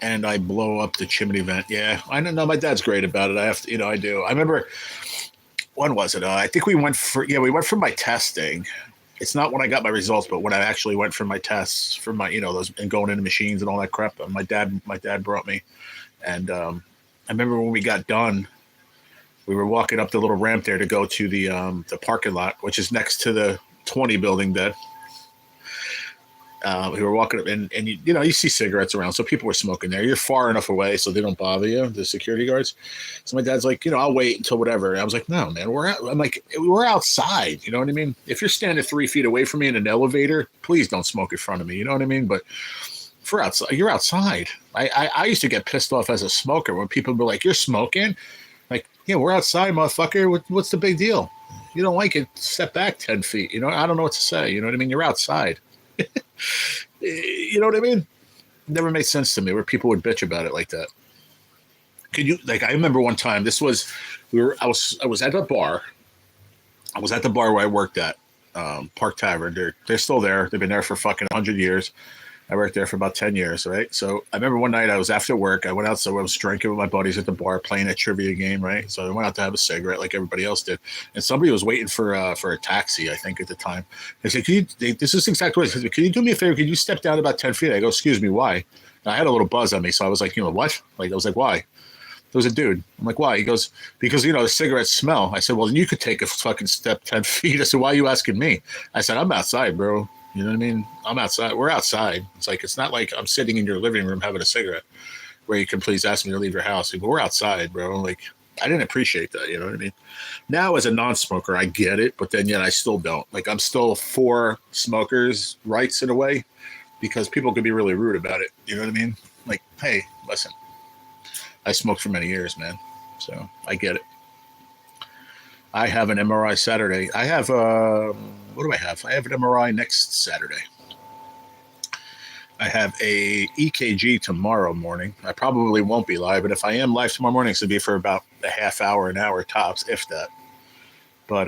And I blow up the chimney vent. Yeah, I don't know. My dad's great about it. I have to, I do. I remember, when was it? I think we went for my testing. It's not when I got my results, but when I actually went for my tests for my, those and going into machines and all that crap. My dad brought me, and I remember when we got done, we were walking up the little ramp there to go to the parking lot, which is next to the 20 building. That we were walking up, and you see cigarettes around, so people were smoking there. You're far enough away so they don't bother you, the security guards. So my dad's like, I'll wait until whatever. And I was like, no, man, I'm like, we're outside. You know what I mean? If you're standing 3 feet away from me in an elevator, please don't smoke in front of me. You know what I mean? But for outside, you're outside. I used to get pissed off as a smoker when people were like, you're smoking? Like, yeah, we're outside, motherfucker. What's the big deal? You don't like it, step back 10 feet. I don't know what to say. You know what I mean? You're outside. You know what I mean? Never made sense to me where people would bitch about it like that. I remember one time, I was at a bar. I was at the bar where I worked at, Park Tavern. They're still there. They've been there for fucking 100 years. I worked there for about 10 years, right? So I remember one night I was after work. I went out, so I was drinking with my buddies at the bar, playing a trivia game, right? So I went out to have a cigarette like everybody else did. And somebody was waiting for a taxi, I think, at the time. They said, this is exactly what it said, can you do me a favor? Can you step down about 10 feet? I go, excuse me, why? And I had a little buzz on me. So I was like, what? Like, I was like, why? There was a dude. I'm like, why? He goes, because, the cigarettes smell. I said, well, then you could take a fucking step 10 feet. I said, why are you asking me? I said, I'm outside, bro. You know what I mean? I'm outside. We're outside. It's like, it's not like I'm sitting in your living room having a cigarette where you can please ask me to leave your house. Like, we're outside, bro. Like, I didn't appreciate that. You know what I mean? Now, as a non-smoker, I get it, but then yet I still don't. Like, I'm still for smokers' rights in a way because people can be really rude about it. You know what I mean? Like, hey, listen, I smoked for many years, man. So I get it. I have an MRI Saturday. I have what do I have? I have an MRI next Saturday. I have a EKG tomorrow morning. I probably won't be live, but if I am live tomorrow morning, it's going to be for about a half hour, an hour tops, if that. But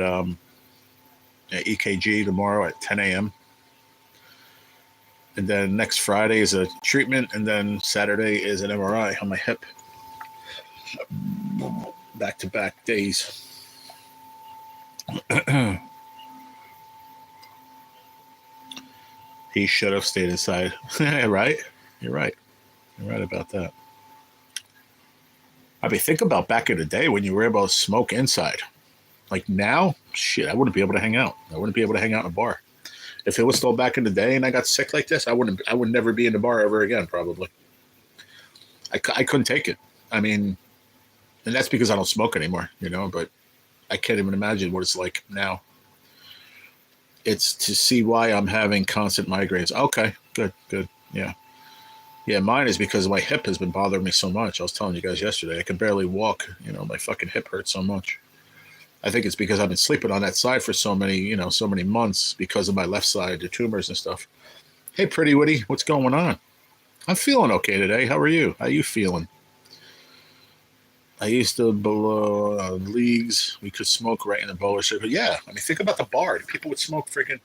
EKG tomorrow at 10 a.m. And then next Friday is a treatment, and then Saturday is an MRI on my hip. Back-to-back days. He should have stayed inside. Right? You're right. You're right about that. I mean, think about back in the day when you were able to smoke inside. Like now, shit, I wouldn't be able to hang out. I wouldn't be able to hang out in a bar. If it was still back in the day and I got sick like this, I would never be in the bar ever again, probably. I couldn't take it. I mean, and that's because I don't smoke anymore, but I can't even imagine what it's like now. It's to see why I'm having constant migraines. Okay, good. Yeah. Yeah, mine is because my hip has been bothering me so much. I was telling you guys yesterday, I can barely walk. My fucking hip hurts so much. I think it's because I've been sleeping on that side for so many months because of my left side, the tumors and stuff. Hey, Pretty Witty, what's going on? I'm feeling okay today. How are you? How you feeling? I used to blow leagues. We could smoke right in the bowler circle. Yeah, I mean, think about the bar. People would smoke freaking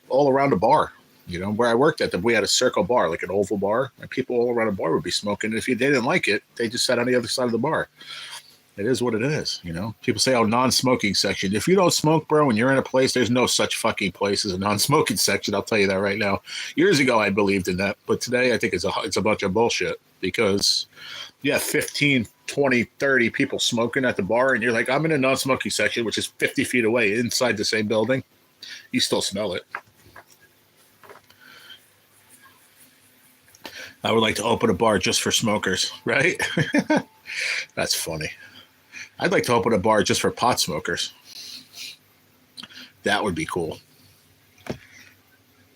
all around the bar. Where I worked at, we had a circle bar, like an oval bar, and people all around the bar would be smoking. And if they didn't like it, they just sat on the other side of the bar. It is what it is, People say, oh, non-smoking section. If you don't smoke, bro, and you're in a place, there's no such fucking place as a non-smoking section. I'll tell you that right now. Years ago, I believed in that. But today, I think it's a bunch of bullshit because, 15, 20, 30 people smoking at the bar, and you're like, I'm in a non-smoking section, which is 50 feet away inside the same building. You still smell it. I would like to open a bar just for smokers, right? That's funny. I'd like to open a bar just for pot smokers. That would be cool.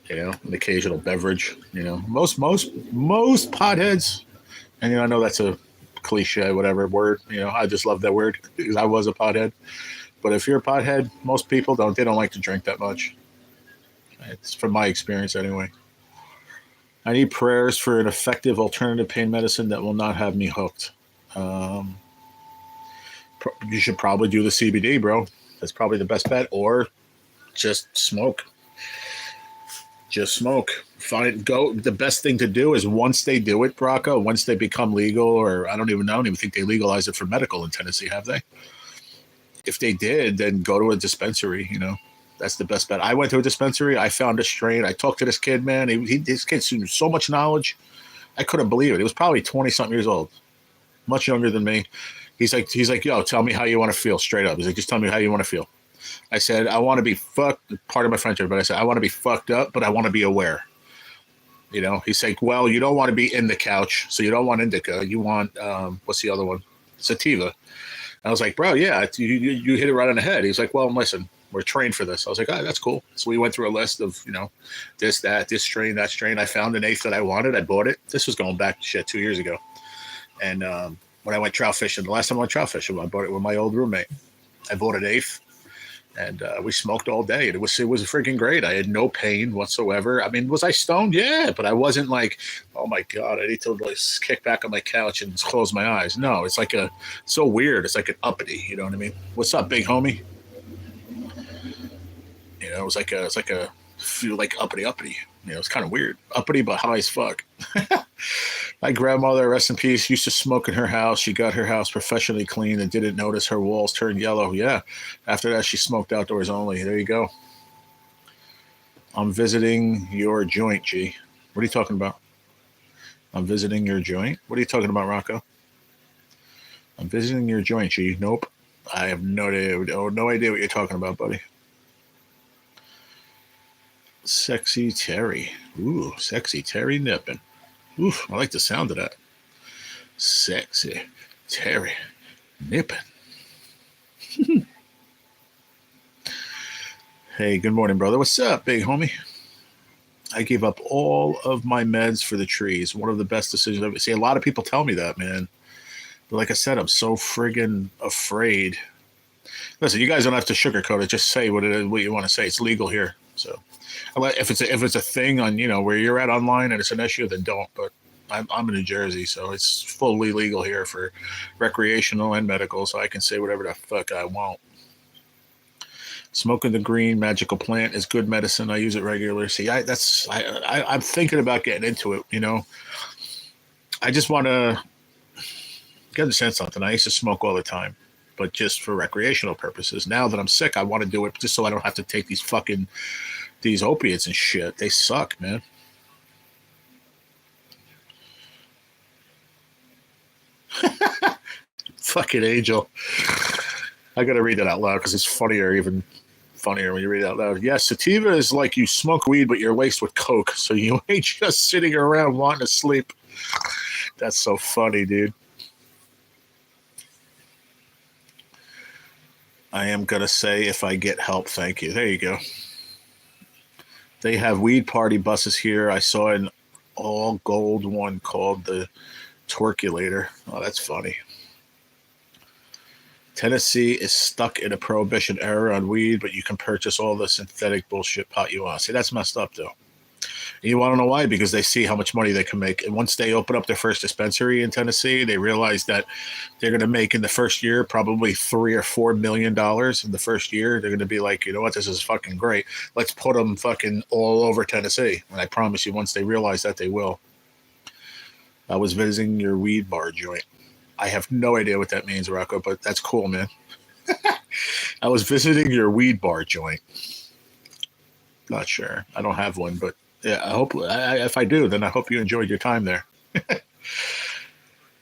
An occasional beverage. Most potheads, and I know that's a cliche, whatever word. I just love that word because I was a pothead. But if you're a pothead, most people don't like to drink that much. It's from my experience anyway. I need prayers for an effective alternative pain medicine that will not have me hooked. You should probably do the CBD, bro. That's probably the best bet. Or just smoke. Just smoke. The best thing to do is once they do it, Braca, once they become legal, or I don't even think they legalized it for medical in Tennessee, have they? If they did, then go to a dispensary, That's the best bet. I went to a dispensary. I found a strain. I talked to this kid, man. This kid's so much knowledge. I couldn't believe it. He was probably 20-something years old, much younger than me. He's like, yo, tell me how you want to feel straight up. He's like, just tell me how you want to feel. I said, I want to be fucked. Part of my friendship, but I said, I want to be fucked up, but I want to be aware. He's like, well, you don't want to be in the couch, so you don't want indica. You want, what's the other one? Sativa. I was like, bro, yeah, you hit it right on the head. He's like, well, listen, we're trained for this. I was like, oh, that's cool. So we went through a list of, this, that, this strain, that strain. I found an eighth that I wanted. I bought it. This was going back 2 years ago. And when I went trout fishing, the last time I went trout fishing, I bought it with my old roommate. I bought an eighth, and we smoked all day. It was freaking great. I had no pain whatsoever. I mean, was I stoned? Yeah, but I wasn't like, oh my God, I need to like kick back on my couch and close my eyes. No, it's like so weird. It's like an uppity. You know what I mean? What's up, big homie? It was like a feel like uppity. It's kind of weird. Uppity but high as fuck. My grandmother, rest in peace, used to smoke in her house. She got her house professionally cleaned and didn't notice her walls turned yellow. Yeah. After that, she smoked outdoors only. There you go. I'm visiting your joint, G. What are you talking about? I'm visiting your joint? What are you talking about, Rocco? I'm visiting your joint, G. Nope. I have no idea. Oh, no idea what you're talking about, buddy. Sexy Terry. Ooh, sexy Terry nipping. Ooh, I like the sound of that. Sexy Terry nipping. Hey, good morning, brother. What's up, big homie? I gave up all of my meds for the trees. One of the best decisions I've ever. See, a lot of people tell me that, man. But like I said, I'm so friggin' afraid. Listen, you guys don't have to sugarcoat it. Just say what you want to say. It's legal here. So if it's a thing on where you're at online and it's an issue, then don't. But I'm in New Jersey, so it's fully legal here for recreational and medical. So I can say whatever the fuck I want. Smoking the green magical plant is good medicine. I use it regularly. See, I'm thinking about getting into it. I just want to understand something. I used to smoke all the time, but just for recreational purposes. Now that I'm sick, I want to do it just so I don't have to take these opiates and shit. They suck, man. Fucking angel. I gotta read that out loud because it's even funnier when you read it out loud. Yeah, sativa is like you smoke weed, but you're laced with coke, so you ain't just sitting around wanting to sleep. That's so funny, dude. I am gonna say if I get help, thank you. There you go. They have weed party buses here. I saw an all gold one called the Twerkulator. Oh, that's funny. Tennessee is stuck in a prohibition era on weed, but you can purchase all the synthetic bullshit pot you want. See, that's messed up, though. And you want to know why? Because they see how much money they can make. And once they open up their first dispensary in Tennessee, they realize that they're going to make in the first year probably $3 or $4 million in the first year. They're going to be like, you know what, this is fucking great. Let's put them fucking all over Tennessee. And I promise you, once they realize that, they will. I was visiting your weed bar joint. I have no idea what that means, Rocco, but that's cool, man. I was visiting your weed bar joint. Not sure. I don't have one, but yeah, if I do, then I hope you enjoyed your time there.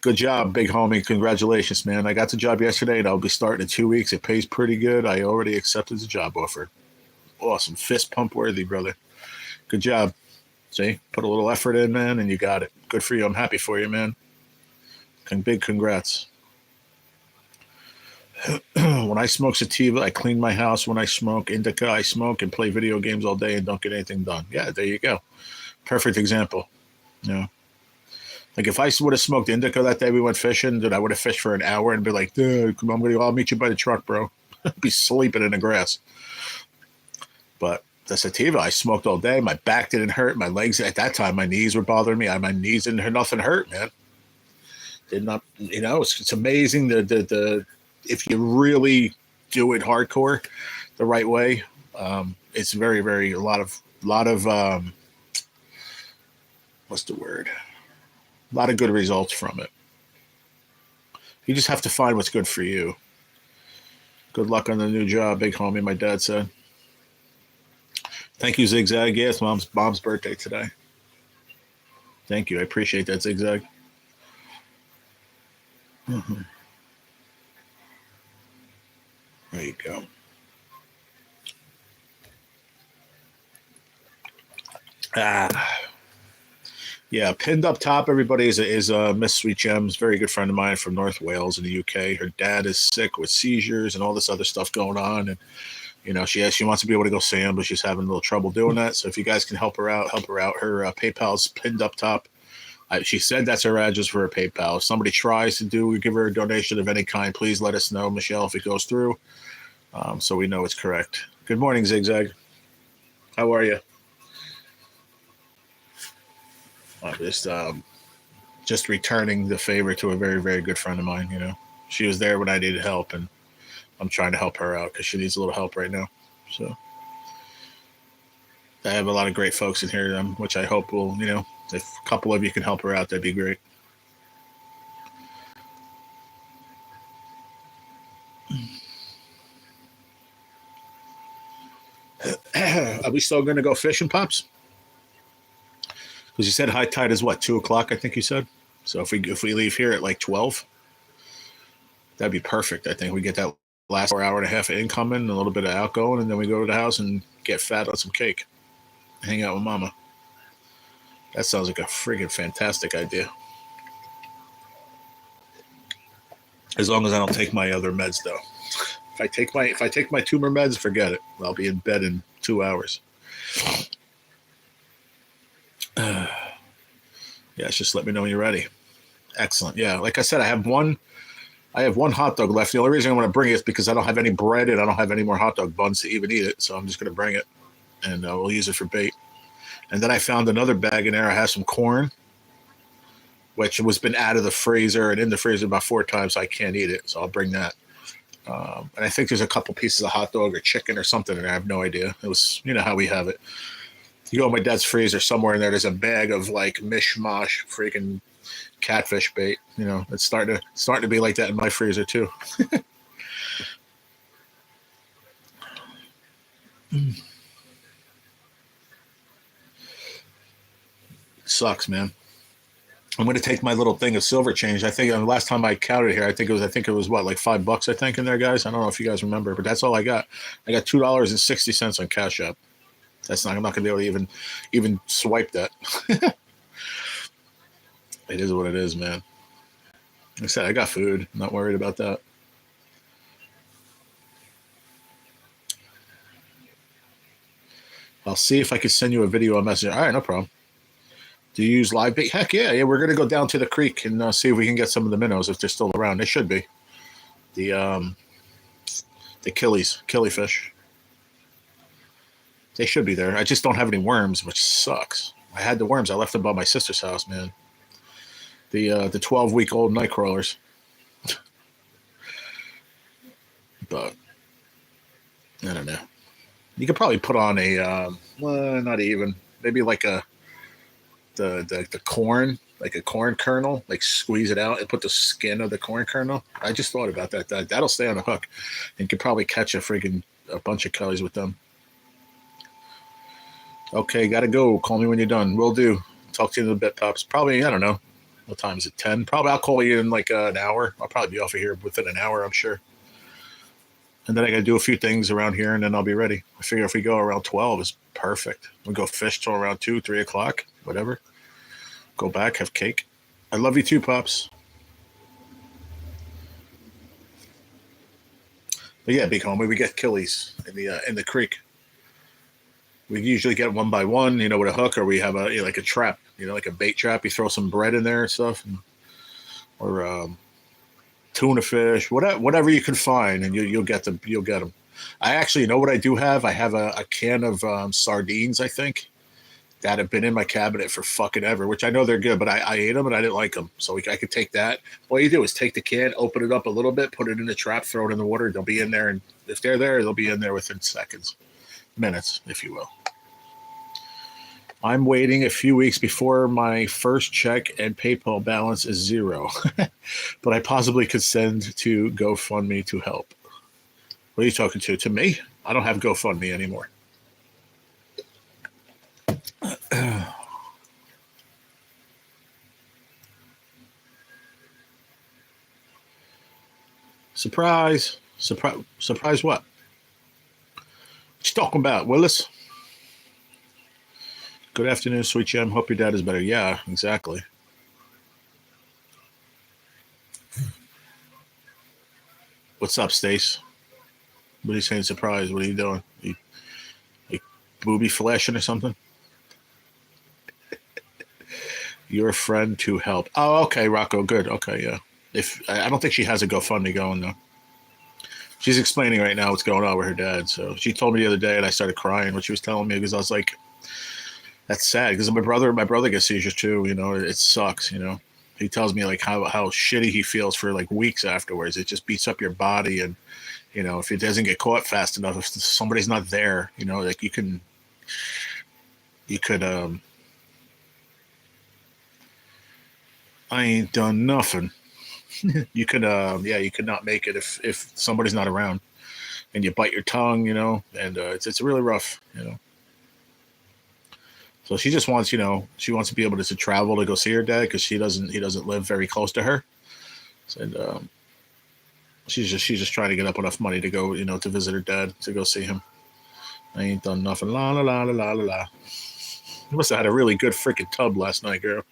Good job, big homie. Congratulations, man. I got the job yesterday, and I'll be starting in 2 weeks. It pays pretty good. I already accepted the job offer. Awesome. Fist pump worthy, brother. Good job. See, put a little effort in, man, and you got it. Good for you. I'm happy for you, man. Big congrats. When I smoke sativa, I clean my house. When I smoke indica, I smoke and play video games all day and don't get anything done. Yeah, there you go. Perfect example. Yeah. Like if I would have smoked indica that day we went fishing, then I would have fished for an hour and be like, dude, I'll meet you by the truck, bro. Be sleeping in the grass. But the sativa, I smoked all day. My back didn't hurt. My legs, at that time, my knees were bothering me. My knees didn't hurt. Nothing hurt, man. Did not, it's amazing the if you really do it hardcore the right way, it's very, very a lot of what's the word? A lot of good results from it. You just have to find what's good for you. Good luck on the new job, big homie, my dad said. Thank you, Zigzag. Yes, mom's birthday today. Thank you. I appreciate that, Zigzag. Mm-hmm. There you go. Yeah, pinned up top, everybody is Miss Sweet Gems, very good friend of mine from North Wales in the UK. Her dad is sick with seizures and all this other stuff going on, and she wants to be able to go see him, but she's having a little trouble doing that. So if you guys can help her out. Her PayPal's pinned up top. She said that's her address for her PayPal. If somebody tries to give her a donation of any kind, please let us know, Michelle, if it goes through, so we know it's correct. Good morning, Zigzag. How are you? Just returning the favor to a very, very good friend of mine. She was there when I needed help, and I'm trying to help her out because she needs a little help right now. So I have a lot of great folks in here, which I hope will, if a couple of you can help her out, that'd be great. Are we still going to go fishing, Pops? Because you said high tide is what, 2 o'clock? I think you said. So if we leave here at like 12, that'd be perfect. I think we get that last hour and a half of incoming, a little bit of outgoing, and then we go to the house and get fat on some cake, hang out with Mama. That sounds like a friggin' fantastic idea. As long as I don't take my other meds, though. If I take my tumor meds, forget it. I'll be in bed in 2 hours. Yes, just let me know when you're ready. Excellent. Yeah, like I said, I have one hot dog left. The only reason I want to bring it is because I don't have any bread and I don't have any more hot dog buns to even eat it. So I'm just going to bring it, and we'll use it for bait. And then I found another bag in there. I have some corn, which was been out of the freezer and in the freezer about 4 times. So I can't eat it, so I'll bring that. And I think there's a couple pieces of hot dog or chicken or something, and I have no idea. It was, how we have it. You go in my dad's freezer somewhere in there's a bag of like mishmash freaking catfish bait. It's starting to be like that in my freezer too. Sucks, man. I'm going to take my little thing of silver change. I think the last time I counted here, I think it was what, like $5, I think, in there, guys. I don't know if you guys remember, but that's all I got. I got $2.60 on Cashapp. I'm not going to be able to even swipe that. It is what it is, man. Like I said, I got food. I'm not worried about that. I'll see if I can send you a video or message. All right, no problem. Do you use live bait? Heck yeah. We're going to go down to the creek and see if we can get some of the minnows if they're still around. They should be. The killifish. They should be there. I just don't have any worms, which sucks. I had the worms. I left them by my sister's house, man. The 12-week-old night crawlers. But I don't know. You could probably put on not even, maybe like the corn, like a corn kernel, like squeeze it out and put the skin of the corn kernel. I just thought about that. That'll stay on the hook, and you could probably catch a bunch of kellies with them. Okay, gotta go. Call me when you're done. Will do. Talk to you in a bit, Pops. Probably, I don't know. What time is it? 10? Probably I'll call you in like an hour. I'll probably be off of here within an hour, I'm sure. And then I got to do a few things around here, and then I'll be ready. I figure if we go around 12, it's perfect. We'll go fish till around 2, 3 o'clock, whatever. Go back, have cake. I love you too, Pops. But yeah, big homie, we get killies in the creek. We usually get one by one, with a hook, or we have like a trap, like a bait trap. You throw some bread in there and stuff, or tuna fish, whatever you can find, and you'll get them. You'll get them. I actually, what I do have? I have a can of sardines, I think, that have been in my cabinet for fucking ever, which I know they're good, but I ate them and I didn't like them. So I could take that. All you do is take the can, open it up a little bit, put it in the trap, throw it in the water. They'll be in there, and if they're there, they'll be in there within minutes, if you will. I'm waiting a few weeks before my first check and PayPal balance is 0, but I possibly could send to GoFundMe to help. What are you talking to? To me? I don't have GoFundMe anymore. Surprise. Surprise what? What you talking about, Willis? Good afternoon, Sweet Gem. Hope your dad is better. Yeah, exactly. What's up, Stace? What are you saying? Surprise? What are you doing? You booby flashing or something? Your friend to help. Oh, okay, Rocco. Good. Okay, yeah. I don't think she has a GoFundMe going though. She's explaining right now what's going on with her dad. So she told me the other day, and I started crying when she was telling me, because I was like, that's sad, because my brother gets seizures too. It sucks. He tells me like how shitty he feels for like weeks afterwards. It just beats up your body, and if it doesn't get caught fast enough, if somebody's not there, like you can. you could I ain't done nothing. You could yeah, you could not make it if somebody's not around and you bite your tongue, you know, and it's really rough, you know. So she just wants, you know, she wants to be able to travel to go see her dad because he doesn't live very close to her, and she's just trying to get up enough money to go, you know, to visit her dad to go see him. I ain't done nothing. La la la la la la la. You must have had a really good freaking tub last night, girl.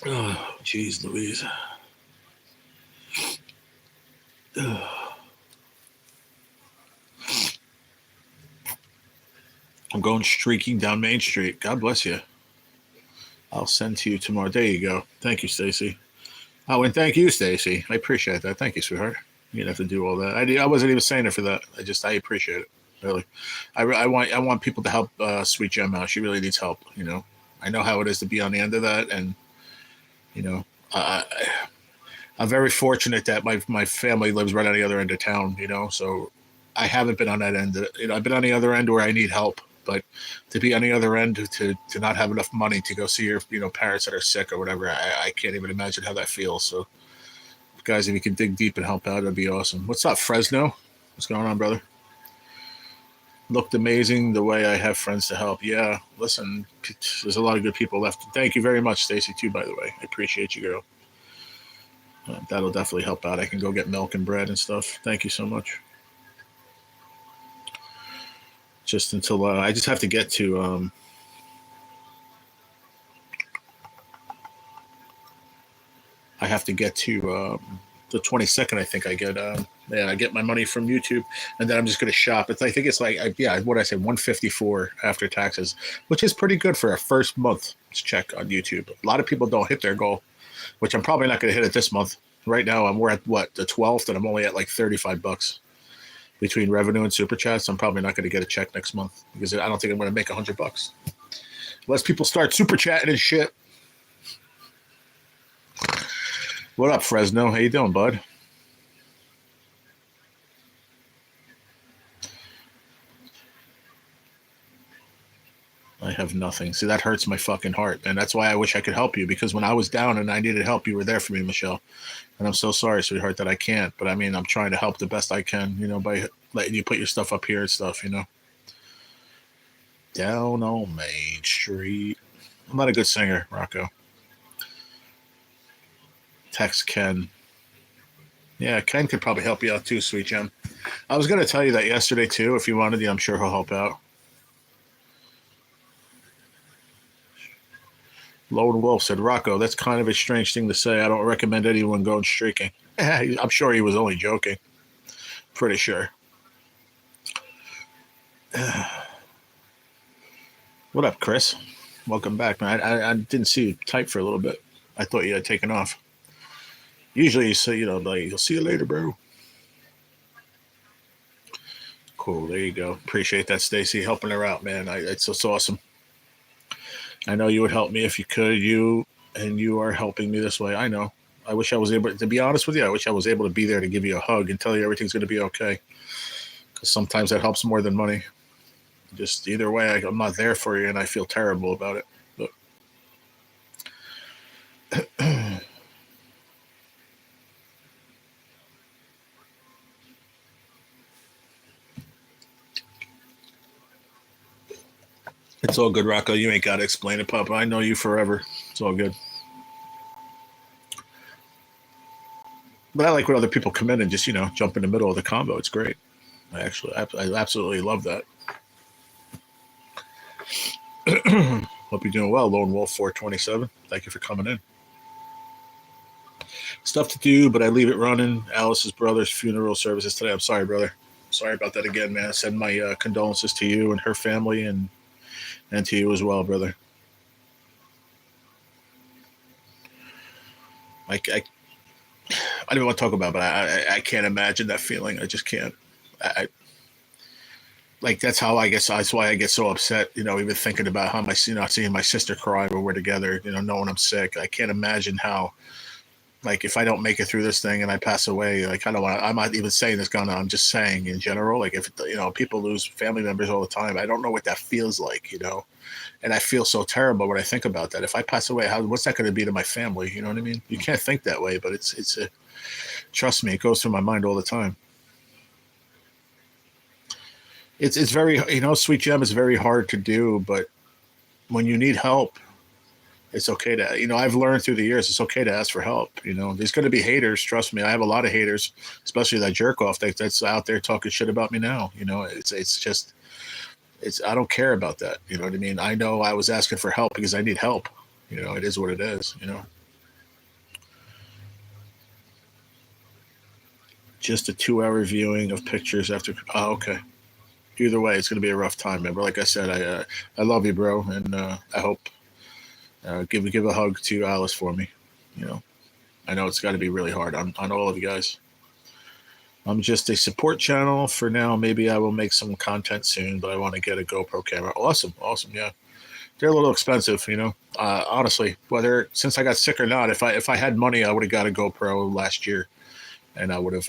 Oh, jeez, Louise. I'm going streaking down Main Street. God bless you. I'll send to you tomorrow. There you go. Thank you, Stacy. Oh, and thank you, Stacy. I appreciate that. Thank you, sweetheart. You didn't have to do all that. I wasn't even saying it for that. I appreciate it. Really. I want people to help Sweet Gem out. She really needs help. You know. I know how it is to be on the end of that, and you know, I'm very fortunate that my family lives right on the other end of town. You know, so I haven't been on that end. You know, I've been on the other end where I need help, but to be on the other end to not have enough money to go see your parents that are sick or whatever, I can't even imagine how that feels. So, guys, if you can dig deep and help out, that'd be awesome. What's up, Fresno? What's going on, brother? Looked amazing the way I have friends to help. Yeah, listen, there's a lot of good people left. Thank you very much, Stacy, too, by the way. I appreciate you, girl. That'll definitely help out. I can go get milk and bread and stuff. Thank you so much. Just until I just have to get to I have to get to the 22nd. I think I get I get my money from YouTube, and then I'm just going to shop. I think it's like what I said, 154 after taxes, which is pretty good for a first month check on YouTube. A lot of people don't hit their goal, which I'm probably not going to hit it this month. Right now, we're at what, the 12th, and I'm only at like $35 between revenue and super chats. I'm probably not going to get a check next month because I don't think I'm going to make $100 unless people start super chatting and shit. What up, Fresno? How you doing, bud? I have nothing. See, that hurts my fucking heart, and that's why I wish I could help you, because when I was down and I needed help, you were there for me, Michelle. And I'm so sorry, sweetheart, that I can't. But I mean, I'm trying to help the best I can, you know, by letting you put your stuff up here and stuff, you know. Down on Main Street. I'm not a good singer, Rocco. Text Ken. Yeah, Ken could probably help you out too, sweet gem. I was going to tell you that yesterday too. If you wanted to, I'm sure he'll help out. Lone Wolf said, Rocco, that's kind of a strange thing to say. I don't recommend anyone going streaking. I'm sure he was only joking. Pretty sure. What up, Chris? Welcome back, man. I didn't see you type for a little bit. I thought you had taken off. Usually you say, you know, like, I'll see you later, bro. Cool. There you go. Appreciate that, Stacy, helping her out, man. It's awesome. I know you would help me if you could. You are helping me this way. I know. I wish I was able to be honest with you. I wish I was able to be there to give you a hug and tell you everything's going to be okay. Because sometimes that helps more than money. Just either way, I'm not there for you, and I feel terrible about it. But it's all good, Rocco. You ain't got to explain it, Papa. I know you forever. It's all good. But I like when other people come in and just, you know, jump in the middle of the combo. It's great. I absolutely love that. Hope you're doing well, Lone Wolf 427. Thank you for coming in. Stuff to do, but I leave it running. Alice's brother's funeral services today. I'm sorry, brother. Sorry about that again, man. I send my condolences to you and her family, and to you as well, brother. I don't want to talk about it, but I can't imagine that feeling. I just can't. like that's how I guess that's why I get so upset, even thinking about how seeing my sister cry when we're together, knowing I'm sick. I can't imagine how, like, if I don't make it through this thing and I pass away, like, I don't want I'm not even saying this Gunna, I'm just saying in general, like, if people lose family members all the time, I don't know what that feels like, and I feel so terrible when I think about that. If I pass away, what's that going to be to my family? You know what I mean? You can't think that way, but trust me, it goes through my mind all the time. It's very, Sweet Gem is very hard to do, but when you need help, it's okay to, I've learned through the years, it's okay to ask for help. There's going to be haters. Trust me. I have a lot of haters, especially that jerk off that's out there talking shit about me now. I don't care about that. You know what I mean? I know I was asking for help because I need help. It is what it is, Just a 2-hour viewing of pictures after. Oh, okay. Either way, it's going to be a rough time, man. But like I said, I love you, bro, and I hope give a hug to Alice for me. I know it's got to be really hard on all of you guys. I'm just a support channel for now. Maybe I will make some content soon, but I want to get a GoPro camera. Awesome, yeah. They're a little expensive, honestly. Whether since I got sick or not, if I had money, I would have got a GoPro last year, and I would have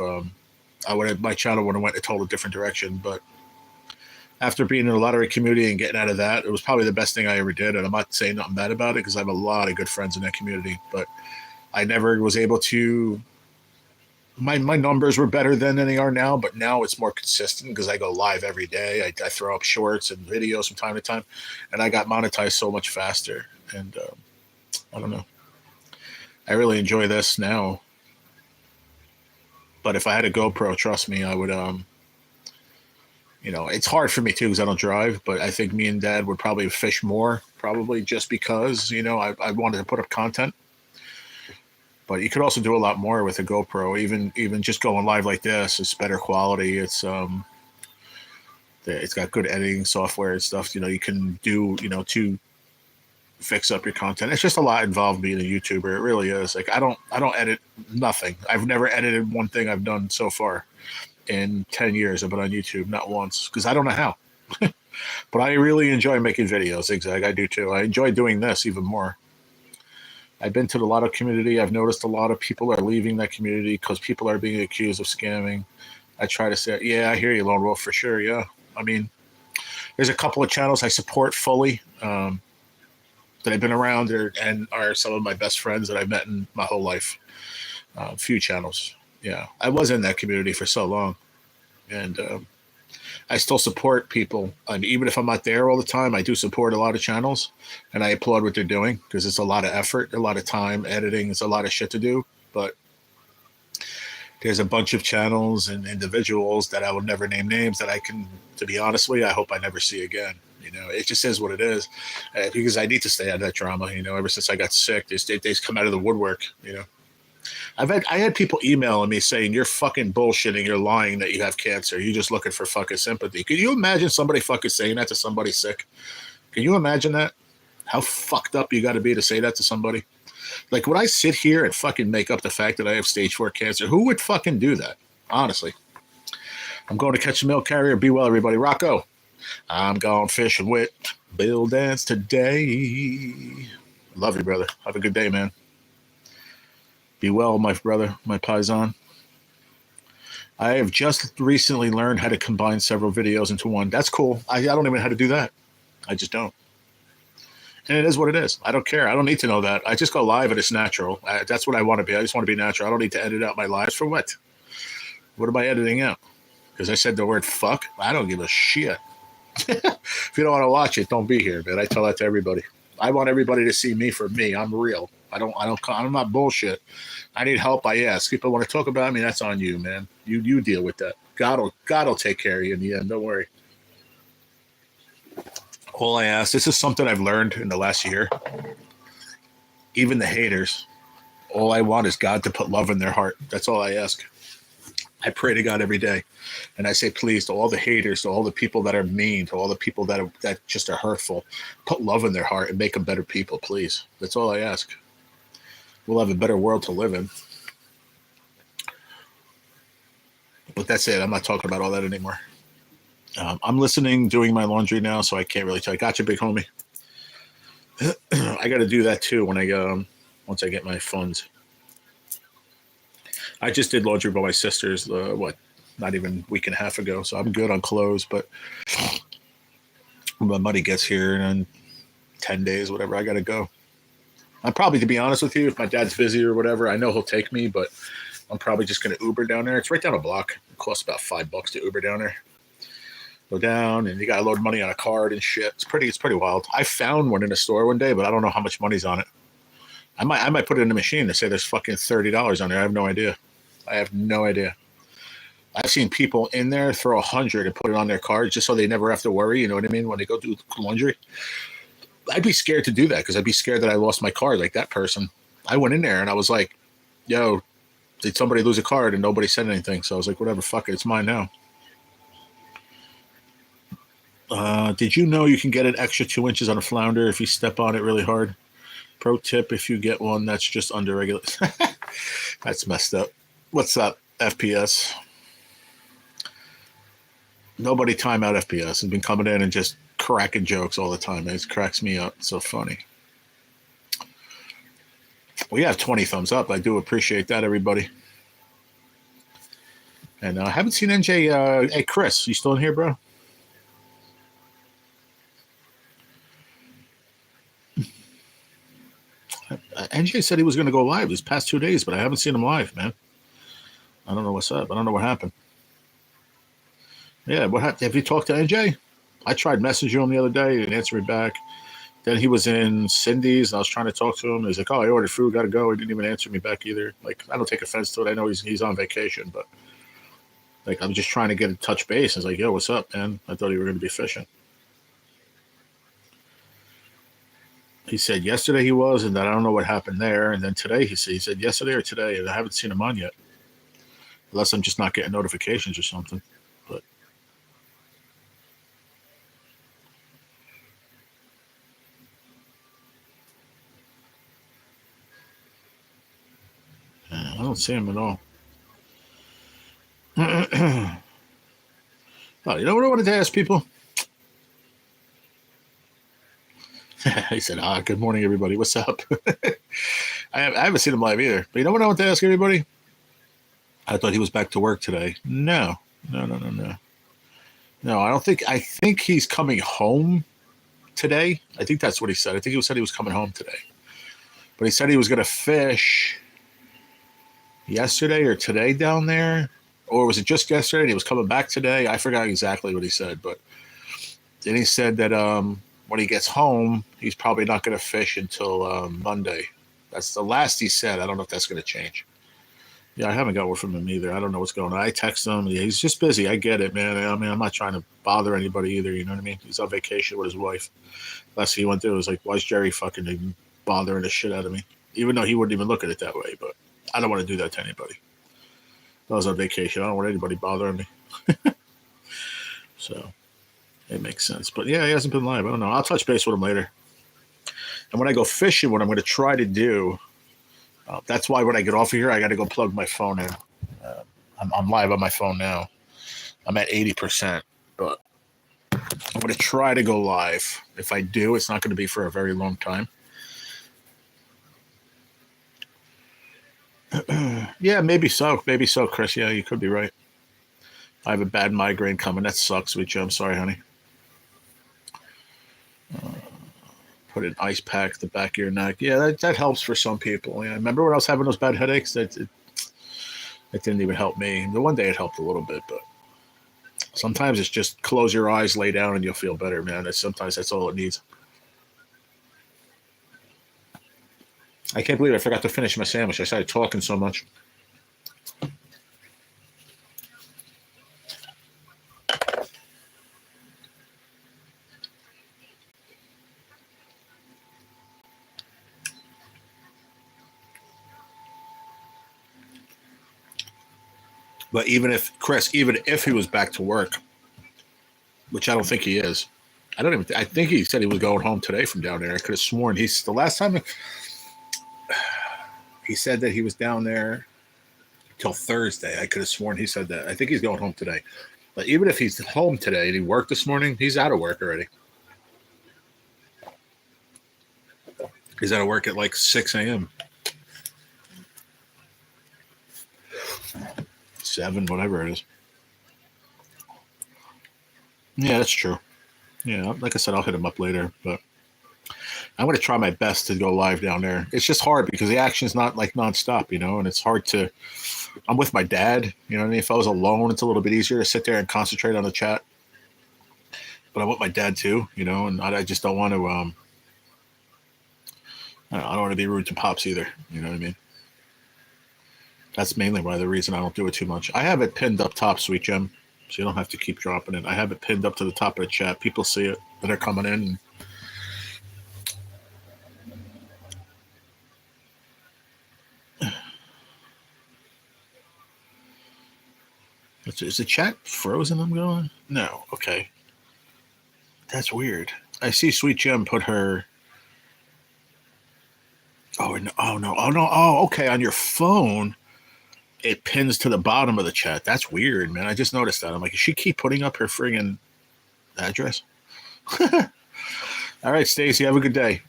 my channel would have went a total different direction, but. After being in the lottery community and getting out of that, it was probably the best thing I ever did. And I'm not saying nothing bad about it because I have a lot of good friends in that community. But I never was able to. My numbers were better then than they are now, but now it's more consistent because I go live every day. I throw up shorts and videos from time to time, and I got monetized so much faster. And I don't know. I really enjoy this now. But if I had a GoPro, trust me, I would. It's hard for me too because I don't drive, but I think me and Dad would probably fish more, probably just because, I wanted to put up content. But you could also do a lot more with a GoPro, even just going live like this. It's better quality. It's got good editing software and stuff. You can do, to fix up your content. It's just a lot involved being a YouTuber. It really is. Like I don't edit nothing. I've never edited one thing I've done so far. In 10 years I've been on YouTube, not once, because I don't know how. But I really enjoy making videos. Zigzag, I do too. I enjoy doing this even more. I've been to the lotto community. I've noticed a lot of people are leaving that community because people are being accused of scamming. I try to say, yeah, I hear you, Lone Wolf, for sure. Yeah. I mean, there's a couple of channels I support fully that I've been around and are some of my best friends that I've met in my whole life. A few channels. Yeah, I was in that community for so long, and I still support people. I mean, even if I'm not there all the time, I do support a lot of channels, and I applaud what they're doing because it's a lot of effort, a lot of time, editing. It's a lot of shit to do, but there's a bunch of channels and individuals that I will never name names that I can, to be honest with you, I hope I never see again. It just is what it is because I need to stay out of that drama. Ever since I got sick, they come out of the woodwork. I had people emailing me saying you're fucking bullshitting, you're lying that you have cancer, you're just looking for fucking sympathy. Can you imagine somebody fucking saying that to somebody sick? Can you imagine that? How fucked up you got to be to say that to somebody? Like, would I sit here and fucking make up the fact that I have stage 4 cancer? Who would fucking do that? Honestly. I'm going to catch a mail carrier. Be well, everybody. Rocco. I'm going fishing with Bill Dance today. Love you, brother. Have a good day, man. Be well, my brother, my paisan. I have just recently learned how to combine several videos into one. That's cool. I don't even know how to do that. I just don't. And it is what it is. I don't care. I don't need to know that. I just go live and it's natural. That's what I want to be. I just want to be natural. I don't need to edit out my lives for what? What am I editing out? Because I said the word fuck? I don't give a shit. If you don't want to watch it, don't be here, man. I tell that to everybody. I want everybody to see me for me. I'm real. I'm not bullshit. I need help. I ask. People want to talk about me. That's on you, man. You deal with that. God will take care of you in the end. Don't worry. All I ask, this is something I've learned in the last year. Even the haters, all I want is God to put love in their heart. That's all I ask. I pray to God every day. And I say, please, to all the haters, to all the people that are mean, to all the people that just are hurtful, put love in their heart and make them better people, please. That's all I ask. We'll have a better world to live in. But that's it. I'm not talking about all that anymore. I'm listening, doing my laundry now, so I can't really tell. I got you, big homie. I got to do that too when I once I get my funds. I just did laundry by my sister's. Not even a week and a half ago, so I'm good on clothes. But when my money gets here in 10 days, whatever, I got to go. I'm probably, to be honest with you, if my dad's busy or whatever, I know he'll take me, but I'm probably just going to Uber down there. It's right down a block. It costs about $5 to Uber down there. Go down, and you got to load money on a card and shit. It's pretty wild. I found one in a store one day, but I don't know how much money's on it. I might put it in the machine to say there's fucking $30 on there. I have no idea. I've seen people in there throw 100 and put it on their card just so they never have to worry. You know what I mean? When they go do laundry, I'd be scared to do that because I'd be scared that I lost my card like that person. I went in there and I was like, "Yo, did somebody lose a card?" And nobody said anything. So I was like, "Whatever, fuck it, it's mine now." Did you know you can get an extra 2 inches on a flounder if you step on it really hard? Pro tip: if you get one that's just under regular. That's messed up. What's up, FPS? Nobody time out FPS has been coming in and just cracking jokes all the time. It cracks me up. It's so funny. We have 20 thumbs up. I do appreciate that, everybody. And I haven't seen NJ. Hey, Chris, you still in here, bro? NJ said he was going to go live these past 2 days, but I haven't seen him live, man. I don't know what's up. I don't know what happened. Yeah, what happened? Have you talked to NJ? I tried messaging him the other day. He didn't answer me back. Then he was in Cindy's, and I was trying to talk to him. He's like, "Oh, I ordered food, got to go." He didn't even answer me back either. Like, I don't take offense to it. I know he's on vacation, but like, I'm just trying to get in touch base. I was like, "Yo, what's up, man? I thought you were going to be fishing." He said yesterday he was, and then I don't know what happened there. And then today he said yesterday or today, and I haven't seen him on yet, unless I'm just not getting notifications or something. But I don't see him at all. Oh, you know what I wanted to ask people? He said, good morning, everybody. What's up? I haven't seen him live either. But you know what I want to ask everybody? I thought he was back to work today. No, I don't think. I think he's coming home today. I think that's what he said. I think he said he was coming home today. But he said he was going to fish yesterday or today down there. Or was it just yesterday and he was coming back today? I forgot exactly what he said. But then he said that when he gets home, he's probably not going to fish until Monday. That's the last he said. I don't know if that's going to change. Yeah, I haven't got word from him either. I don't know what's going on. I text him. Yeah, he's just busy. I get it, man. I mean, I'm not trying to bother anybody either. You know what I mean? He's on vacation with his wife. Last thing he went through was like, why is Jerry fucking even bothering the shit out of me? Even though he wouldn't even look at it that way. But I don't want to do that to anybody. I was on vacation. I don't want anybody bothering me. So it makes sense. But yeah, he hasn't been live. I don't know. I'll touch base with him later. And when I go fishing, what I'm going to try to do, that's why when I get off of here, I got to go plug my phone in. I'm live on my phone now. I'm at 80%, but I'm going to try to go live. If I do, it's not going to be for a very long time. Yeah, maybe so. Maybe so, Chris. Yeah, you could be right. I have a bad migraine coming. That sucks, sweet you. I'm sorry, honey. Put an ice pack at the back of your neck. Yeah, that helps for some people. Yeah, remember when I was having those bad headaches? It didn't even help me. The one day it helped a little bit, but sometimes it's just close your eyes, lay down, and you'll feel better, man. Sometimes that's all it needs. I can't believe I forgot to finish my sandwich. I started talking so much. But even if he was back to work, which I don't think he is, I think he said he was going home today from down there. I could have sworn the last time he said that he was down there till Thursday. I could have sworn he said that. I think he's going home today. But even if he's home today and he worked this morning, he's out of work already. He's out of work at like 6 a.m. 7, whatever it is. Yeah, that's true. Yeah, like I said, I'll hit him up later, but I'm going to try my best to go live down there. It's just hard because the action's not like nonstop, and it's hard to. I'm with my dad, you know what I mean? If I was alone, it's a little bit easier to sit there and concentrate on the chat. But I'm with my dad too, and I just don't want to. I don't want to be rude to Pops either. You know what I mean? That's mainly why the reason I don't do it too much. I have it pinned up top, Sweet Gem, so you don't have to keep dropping it. I have it pinned up to the top of the chat. People see it that are coming in. Is the chat frozen? I'm going? No. Okay. That's weird. I see Sweet Gem put her. Oh, no. Oh, no. Oh, no. Oh, okay. On your phone, it pins to the bottom of the chat. That's weird, man. I just noticed that. I'm like, does she keep putting up her friggin' address? All right, Stacy, have a good day.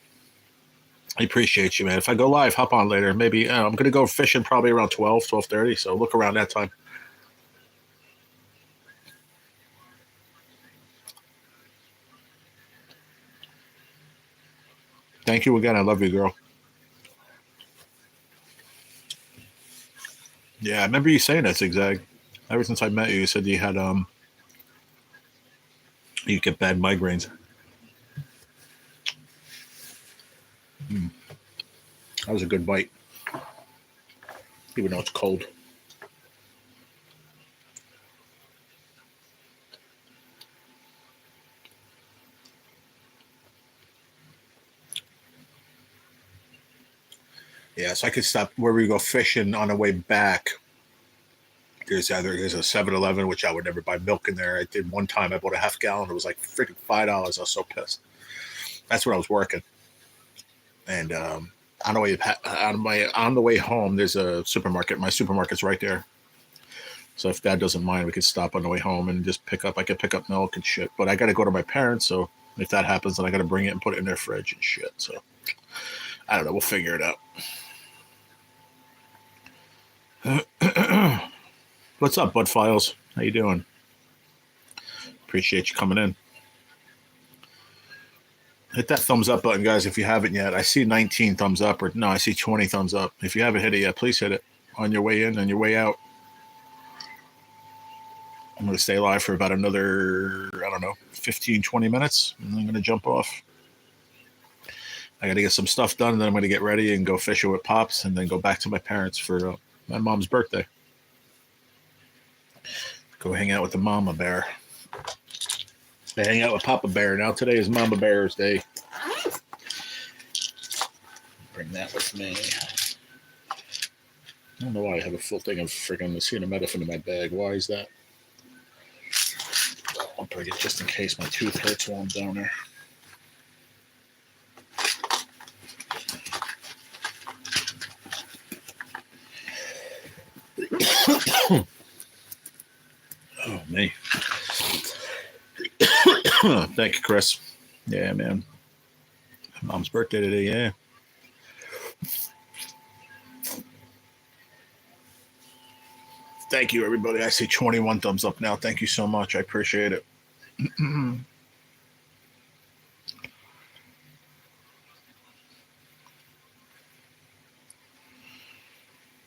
I appreciate you, man. If I go live, hop on later. Maybe I'm going to go fishing probably around 12:30, so look around that time. Thank you again. I love you, girl. Yeah, I remember you saying that, Zigzag. Ever since I met you, you said you had you get bad migraines. That was a good bite, even though it's cold. Yeah, so I could stop where we go fishing on the way back. There's a 7-Eleven, which I would never buy milk in there. I did one time. I bought a half gallon. It was like freaking $5. I was so pissed. That's when I was working. And on the way home, there's a supermarket. My supermarket's right there. So if Dad doesn't mind, we could stop on the way home and just pick up. I could pick up milk and shit. But I got to go to my parents. So if that happens, then I got to bring it and put it in their fridge and shit. So I don't know. We'll figure it out. What's up, Bud Files? How you doing? Appreciate you coming in. Hit that thumbs up button, guys, if you haven't yet. I see 19 thumbs up, or no, I see 20 thumbs up. If you haven't hit it yet, please hit it on your way in and your way out. I'm going to stay live for about another, 15, 20 minutes, and I'm going to jump off. I got to get some stuff done, and then I'm going to get ready and go fishing with Pops, and then go back to my parents for my mom's birthday. Go hang out with the Mama Bear. I hang out with Papa Bear. Now today is Mama Bear's Day. Bring that with me. I don't know why I have a full thing of friggin' acetaminophen in my bag. Why is that? I'll bring it just in case my tooth hurts while I'm down there. Oh, me. Thank you, Chris. Yeah, man. Mom's birthday today, yeah. Thank you, everybody. I see 21 thumbs up now. Thank you so much. I appreciate it.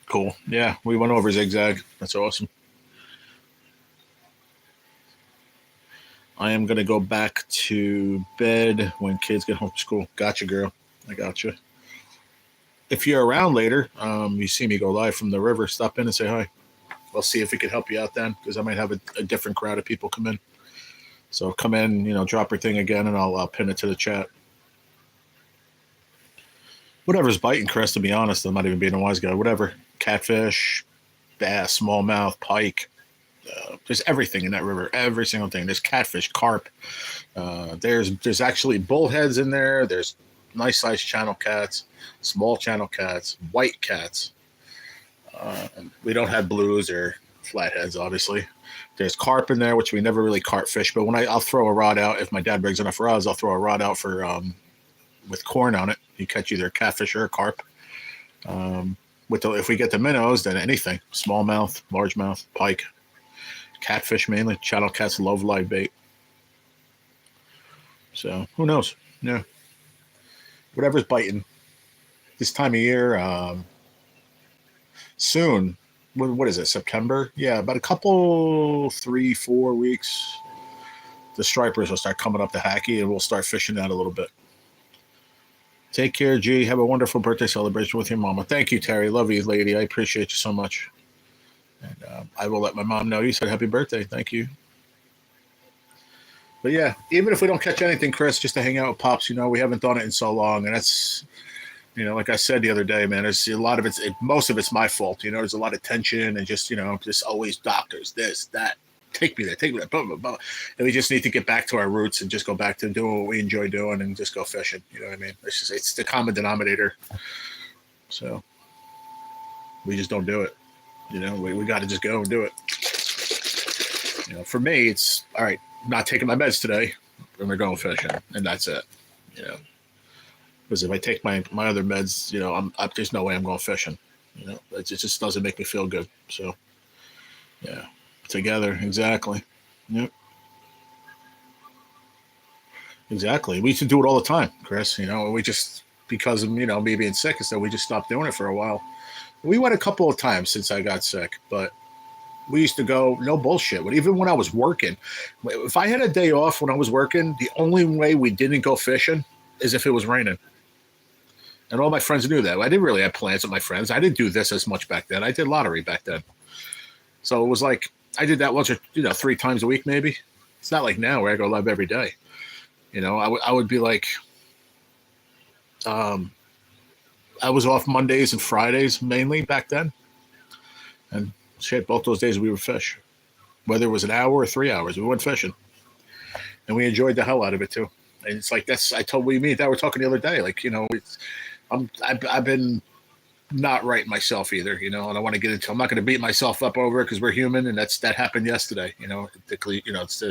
Cool. Yeah, we went over Zigzag. That's awesome. I am going to go back to bed when kids get home from school. Gotcha, girl. I gotcha. If you're around later, you see me go live from the river, stop in and say hi. I'll see if we can help you out then, because I might have a different crowd of people come in. So come in, drop your thing again, and I'll pin it to the chat. Whatever's biting, Chris, to be honest. I'm not even being a wise guy. Whatever. Catfish, bass, smallmouth, pike. There's everything in that river. Every single thing. There's catfish, carp. There's actually bullheads in there. There's nice sized channel cats, small channel cats, white cats. We don't have blues or flatheads, obviously. There's carp in there, which we never really carp fish. But when I'll throw a rod out, if my dad brings enough rods, I'll throw a rod out for with corn on it. You catch either a catfish or a carp. If we get the minnows, then anything: smallmouth, largemouth, pike, catfish mainly. Channel cats love live bait. So who knows? Yeah, whatever's biting this time of year. Soon. What is it? September? Yeah, about a couple, 3-4 weeks. The stripers will start coming up the Hackey, and we'll start fishing that a little bit. Take care, G. Have a wonderful birthday celebration with your mama. Thank you, Terry. Love you, lady. I appreciate you so much. And I will let my mom know you said happy birthday. Thank you. But yeah, even if we don't catch anything, Chris, just to hang out with Pops, we haven't done it in so long. And that's, like I said the other day, man, there's a lot of most of it's my fault. There's a lot of tension and just always doctors, this, that. Take me there, blah, blah, blah. And we just need to get back to our roots and just go back to doing what we enjoy doing and just go fishing. You know what I mean? It's the common denominator. So we just don't do it. We got to just go and do it. For me, it's all right. I'm not taking my meds today, and we're going fishing, and that's it. Because if I take my other meds, there's no way I'm going fishing. It just doesn't make me feel good. So yeah. Together, exactly. Yep. Exactly. We used to do it all the time, Chris. We just, because of, me being sick and stuff, we just stopped doing it for a while. We went a couple of times since I got sick, but we used to go, no bullshit. But even when I was working, if I had a day off when I was working, the only way we didn't go fishing is if it was raining. And all my friends knew that. I didn't really have plans with my friends. I didn't do this as much back then. I did lottery back then. So it was like, I did that once or 3 times a week, maybe. It's not like now where I go live every day. I would be like, I was off Mondays and Fridays mainly back then. And shit, both those days we would fish. Whether it was an hour or 3 hours, we went fishing. And we enjoyed the hell out of it too. And it's like, I told me and Dad were talking the other day, like, I've been not right myself either, and I want to get into. I'm not going to beat myself up over it because we're human, and that happened yesterday. It's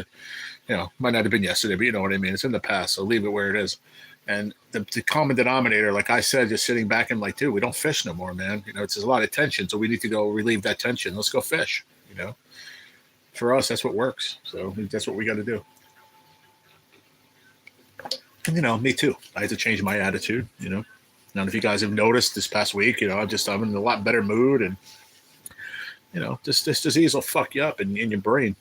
might not have been yesterday, but you know what I mean. It's in the past, so leave it where it is. And the common denominator, like I said, just sitting back and like, dude, we don't fish no more, man. It's a lot of tension, so we need to go relieve that tension. Let's go fish. For us, that's what works. So that's what we got to do. And me too. I had to change my attitude. Now, if you guys have noticed this past week, I'm in a lot better mood, and this disease will fuck you up in your brain.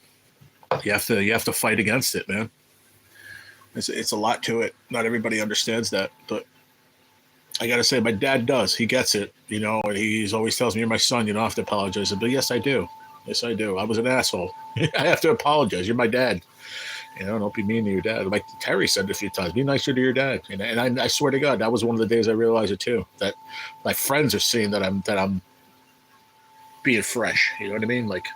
You have to fight against it, man. It's a lot to it. Not everybody understands that, but I gotta say, my dad does. He gets it, and he's always tells me, "You're my son. You don't have to apologize." But yes, I do. Yes, I do. I was an asshole. I have to apologize. You're my dad. Don't be mean to your dad. Like Terry said a few times, be nicer to your dad. And I swear to God, that was one of the days I realized it too. That my friends are seeing that I'm being fresh. You know what I mean? Like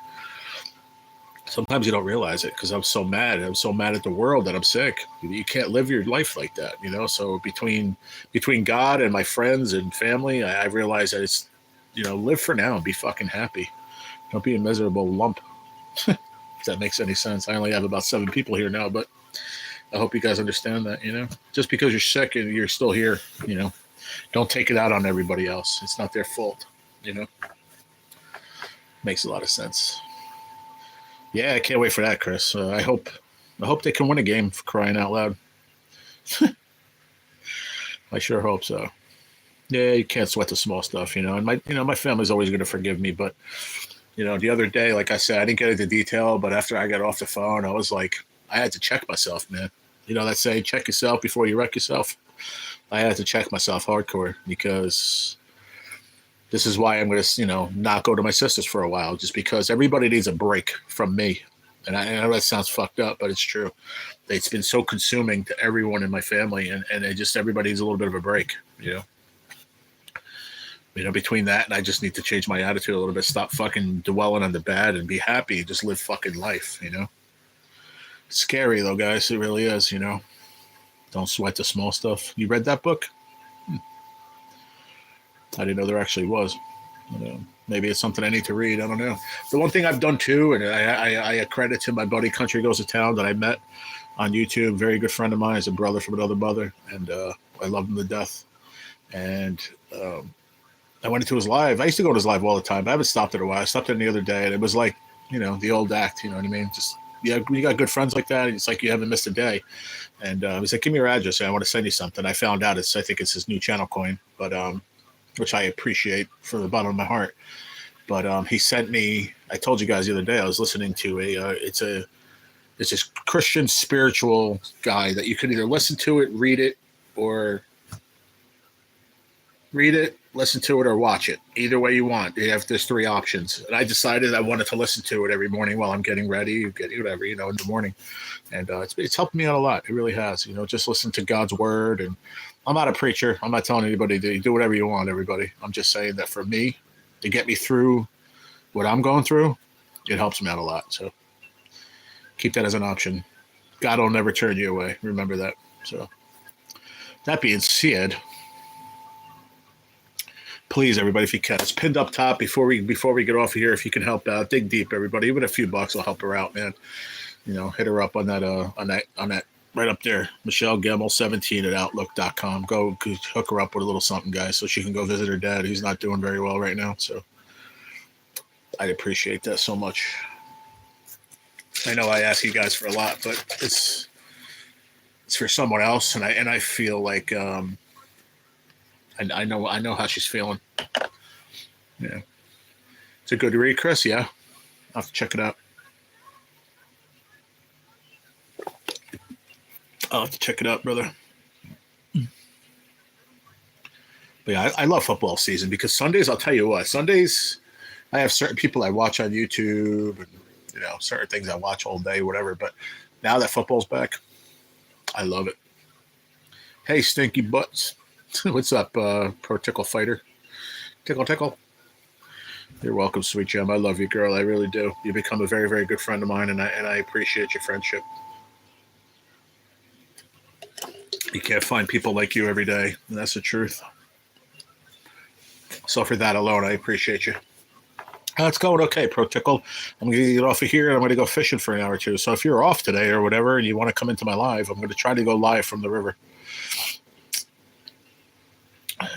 sometimes you don't realize it because I'm so mad. I'm so mad at the world that I'm sick. You can't live your life like that. So between God and my friends and family, I realized that it's live for now and be fucking happy. Don't be a miserable lump. If that makes any sense. I only have about 7 people here now, but I hope you guys understand that, just because you're sick and you're still here, don't take it out on everybody else. It's not their fault, makes a lot of sense. Yeah. I can't wait for that, Chris. I hope they can win a game, for crying out loud. I sure hope so. Yeah. You can't sweat the small stuff, and my family's always going to forgive me, but the other day, like I said, I didn't get into detail, but after I got off the phone, I was like, I had to check myself, man. That saying, check yourself before you wreck yourself. I had to check myself hardcore because this is why I'm going to, not go to my sister's for a while, just because everybody needs a break from me. And I know that sounds fucked up, but it's true. It's been so consuming to everyone in my family, and everybody needs a little bit of a break, between that and I just need to change my attitude a little bit, stop fucking dwelling on the bad and be happy, just live fucking life, It's scary though, guys. It really is, Don't sweat the small stuff. You read that book? I didn't know there actually was. Maybe it's something I need to read. I don't know. The one thing I've done too, and I credit to my buddy Country Goes to Town that I met on YouTube. Very good friend of mine. He's a brother from another mother, and I love him to death. And I went into his live. I used to go to his live all the time, but I haven't stopped it in a while. I stopped it the other day, and it was like, the old act. You know what I mean? Just when you got good friends like that, it's like you haven't missed a day. And he's like, "Give me your address. I want to send you something." I found out I think it's his new channel coin, but which I appreciate from the bottom of my heart. But he sent me. I told you guys the other day I was listening to it's this Christian spiritual guy that you can either listen to it, or read it, listen to it, or watch it. Either way you want. There's three options. And I decided I wanted to listen to it every morning while I'm getting ready, whatever, in the morning. And it's helped me out a lot. It really has. Just listen to God's word. And I'm not a preacher. I'm not telling anybody to do whatever you want, everybody. I'm just saying that for me, to get me through what I'm going through, it helps me out a lot. So keep that as an option. God will never turn you away. Remember that. So that being said, please, everybody, if you can, it's pinned up top. Before we get off of here, if you can help out, dig deep, everybody. Even a few bucks will help her out, man. Hit her up on that right up there, Michelle Gemmel 17 at outlook.com. Go hook her up with a little something, guys, so she can go visit her dad. He's not doing very well right now, so I'd appreciate that so much. I know I ask you guys for a lot, but it's for someone else, and I feel like I know how she's feeling. Yeah, it's a good read, Chris. Yeah, I'll have to check it out. I'll have to check it out, brother. But yeah, I love football season because Sundays, I'll tell you what, Sundays, I have certain people I watch on YouTube and, certain things I watch all day, whatever. But now that football's back, I love it. Hey, stinky butts. What's up, pro tickle fighter? Tickle. You're welcome, sweet gem. I love you, girl. I really do. You become a very, very good friend of mine, and I appreciate your friendship. You can't find people like you every day, and that's the truth. So for that alone, I appreciate you. It's going okay, Pro Tickle. I'm going to get off of here, and I'm going to go fishing for an hour or two. So if you're off today or whatever, and you want to come into my live, I'm going to try to go live from the river.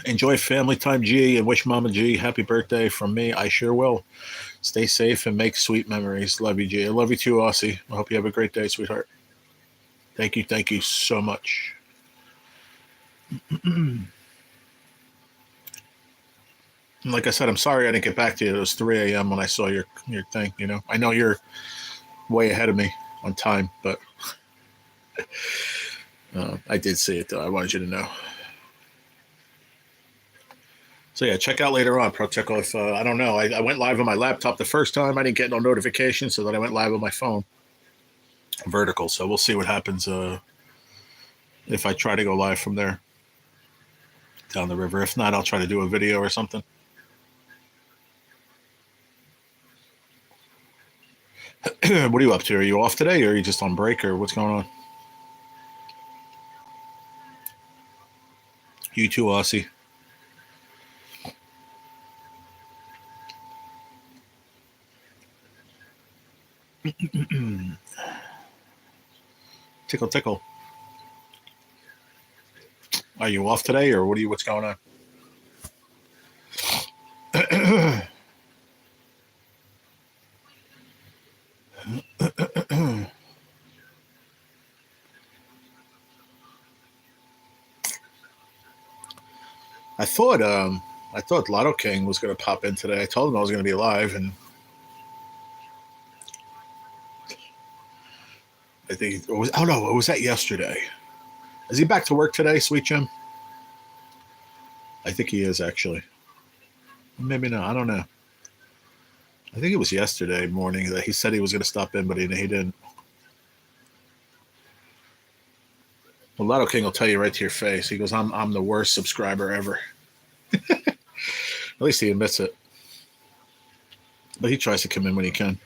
Enjoy family time, G, and wish Mama G happy birthday from me. I sure will. Stay safe and make sweet memories. Love you, G. I love you too, Aussie. I hope you have a great day, sweetheart. Thank you so much. Like I said, I'm sorry I didn't get back to you. It was 3 a.m. when I saw your thing. I know you're way ahead of me on time, but I did see it, though. I wanted you to know. So yeah, check out later on, Pro Tickle. If I don't know, I went live on my laptop the first time. I didn't get no notification, so then I went live on my phone, vertical. So we'll see what happens if I try to go live from there down the river. If not, I'll try to do a video or something. What are you up to? Are you off today, or are you just on break, or what's going on? You too, Aussie. Tickle. Are you off today, or what's going on? I thought Lotto King was going to pop in today. I told him I was going to be live, and I think it was. Oh no, it was that yesterday. Is he back to work today, Sweet Jim? I think he is actually. Maybe not. I don't know. I think it was yesterday morning that he said he was going to stop in, but he didn't. Well, Lotto King will tell you right to your face. He goes, "I'm the worst subscriber ever." At least he admits it. But he tries to come in when he can.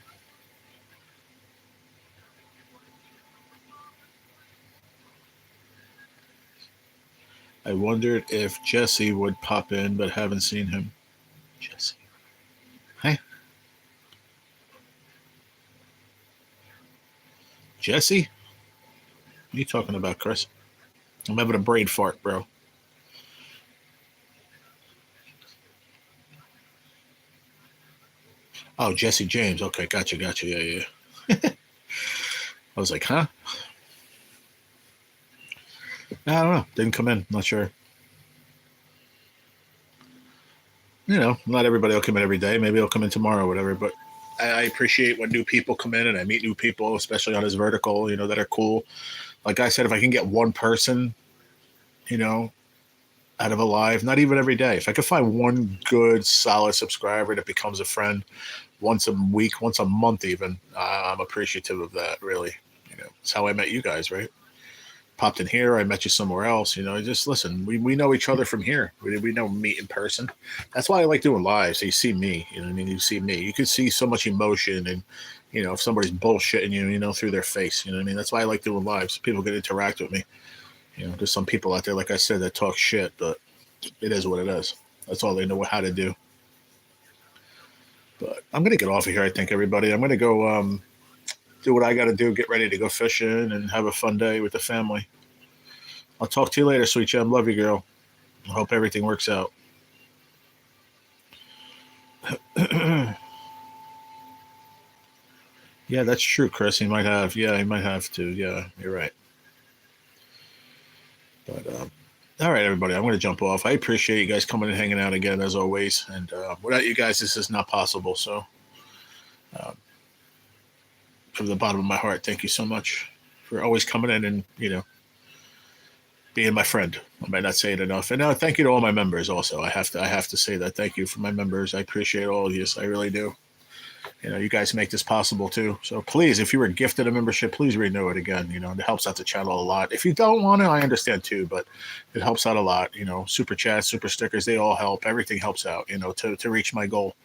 I wondered if Jesse would pop in, but haven't seen him. Jesse. Hey, Jesse? What are you talking about, Chris? I'm having a brain fart, bro. Oh, Jesse James. Okay, gotcha. Yeah. I was like, huh? I don't know. Didn't come in. Not sure. Not everybody will come in every day. Maybe they'll come in tomorrow or whatever. But I appreciate when new people come in and I meet new people, especially on this vertical, that are cool. Like I said, if I can get one person, you know, out of a live, not even every day, if I could find one good, solid subscriber that becomes a friend once a week, once a month, even, I'm appreciative of that, really. It's how I met you guys, right? Popped in here, I met you somewhere else. Just listen. We know each other from here. We don't meet in person. That's why I like doing live. So you see me. You know what I mean? You see me. You can see so much emotion and if somebody's bullshitting you, through their face. You know what I mean? That's why I like doing live. So people can interact with me. There's some people out there, like I said, that talk shit, but it is what it is. That's all they know how to do. But I'm gonna get off of here. I think everybody. I'm gonna go do what I got to do. Get ready to go fishing and have a fun day with the family. I'll talk to you later, sweet Gem. Love you, girl. I hope everything works out. Yeah, that's true, Chris. He might have. Yeah, he might have to. Yeah, you're right. But all right, everybody, I'm going to jump off. I appreciate you guys coming and hanging out again, as always. And without you guys, this is not possible. So, uh, from the bottom of my heart, thank you so much for always coming in and being my friend. I might not say it enough. And thank you to all my members. Also, I have to say that. Thank you for my members. I appreciate all of you. I really do. You guys make this possible too. So please, if you were gifted a membership, please renew it again. It helps out the channel a lot. If you don't want to, I understand too, but it helps out a lot. Super chats, super stickers, they all help. Everything helps out, to reach my goal.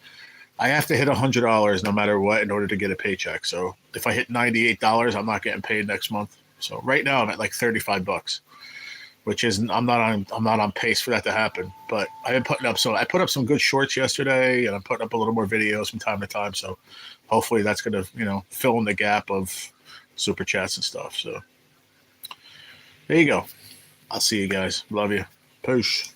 I have to hit $100 no matter what in order to get a paycheck. So if I hit $98, I'm not getting paid next month. So right now I'm at like $35, which is I'm not on pace for that to happen. But I've been putting up I put up some good shorts yesterday, and I'm putting up a little more videos from time to time. So hopefully that's gonna fill in the gap of super chats and stuff. So there you go. I'll see you guys. Love you. Peace.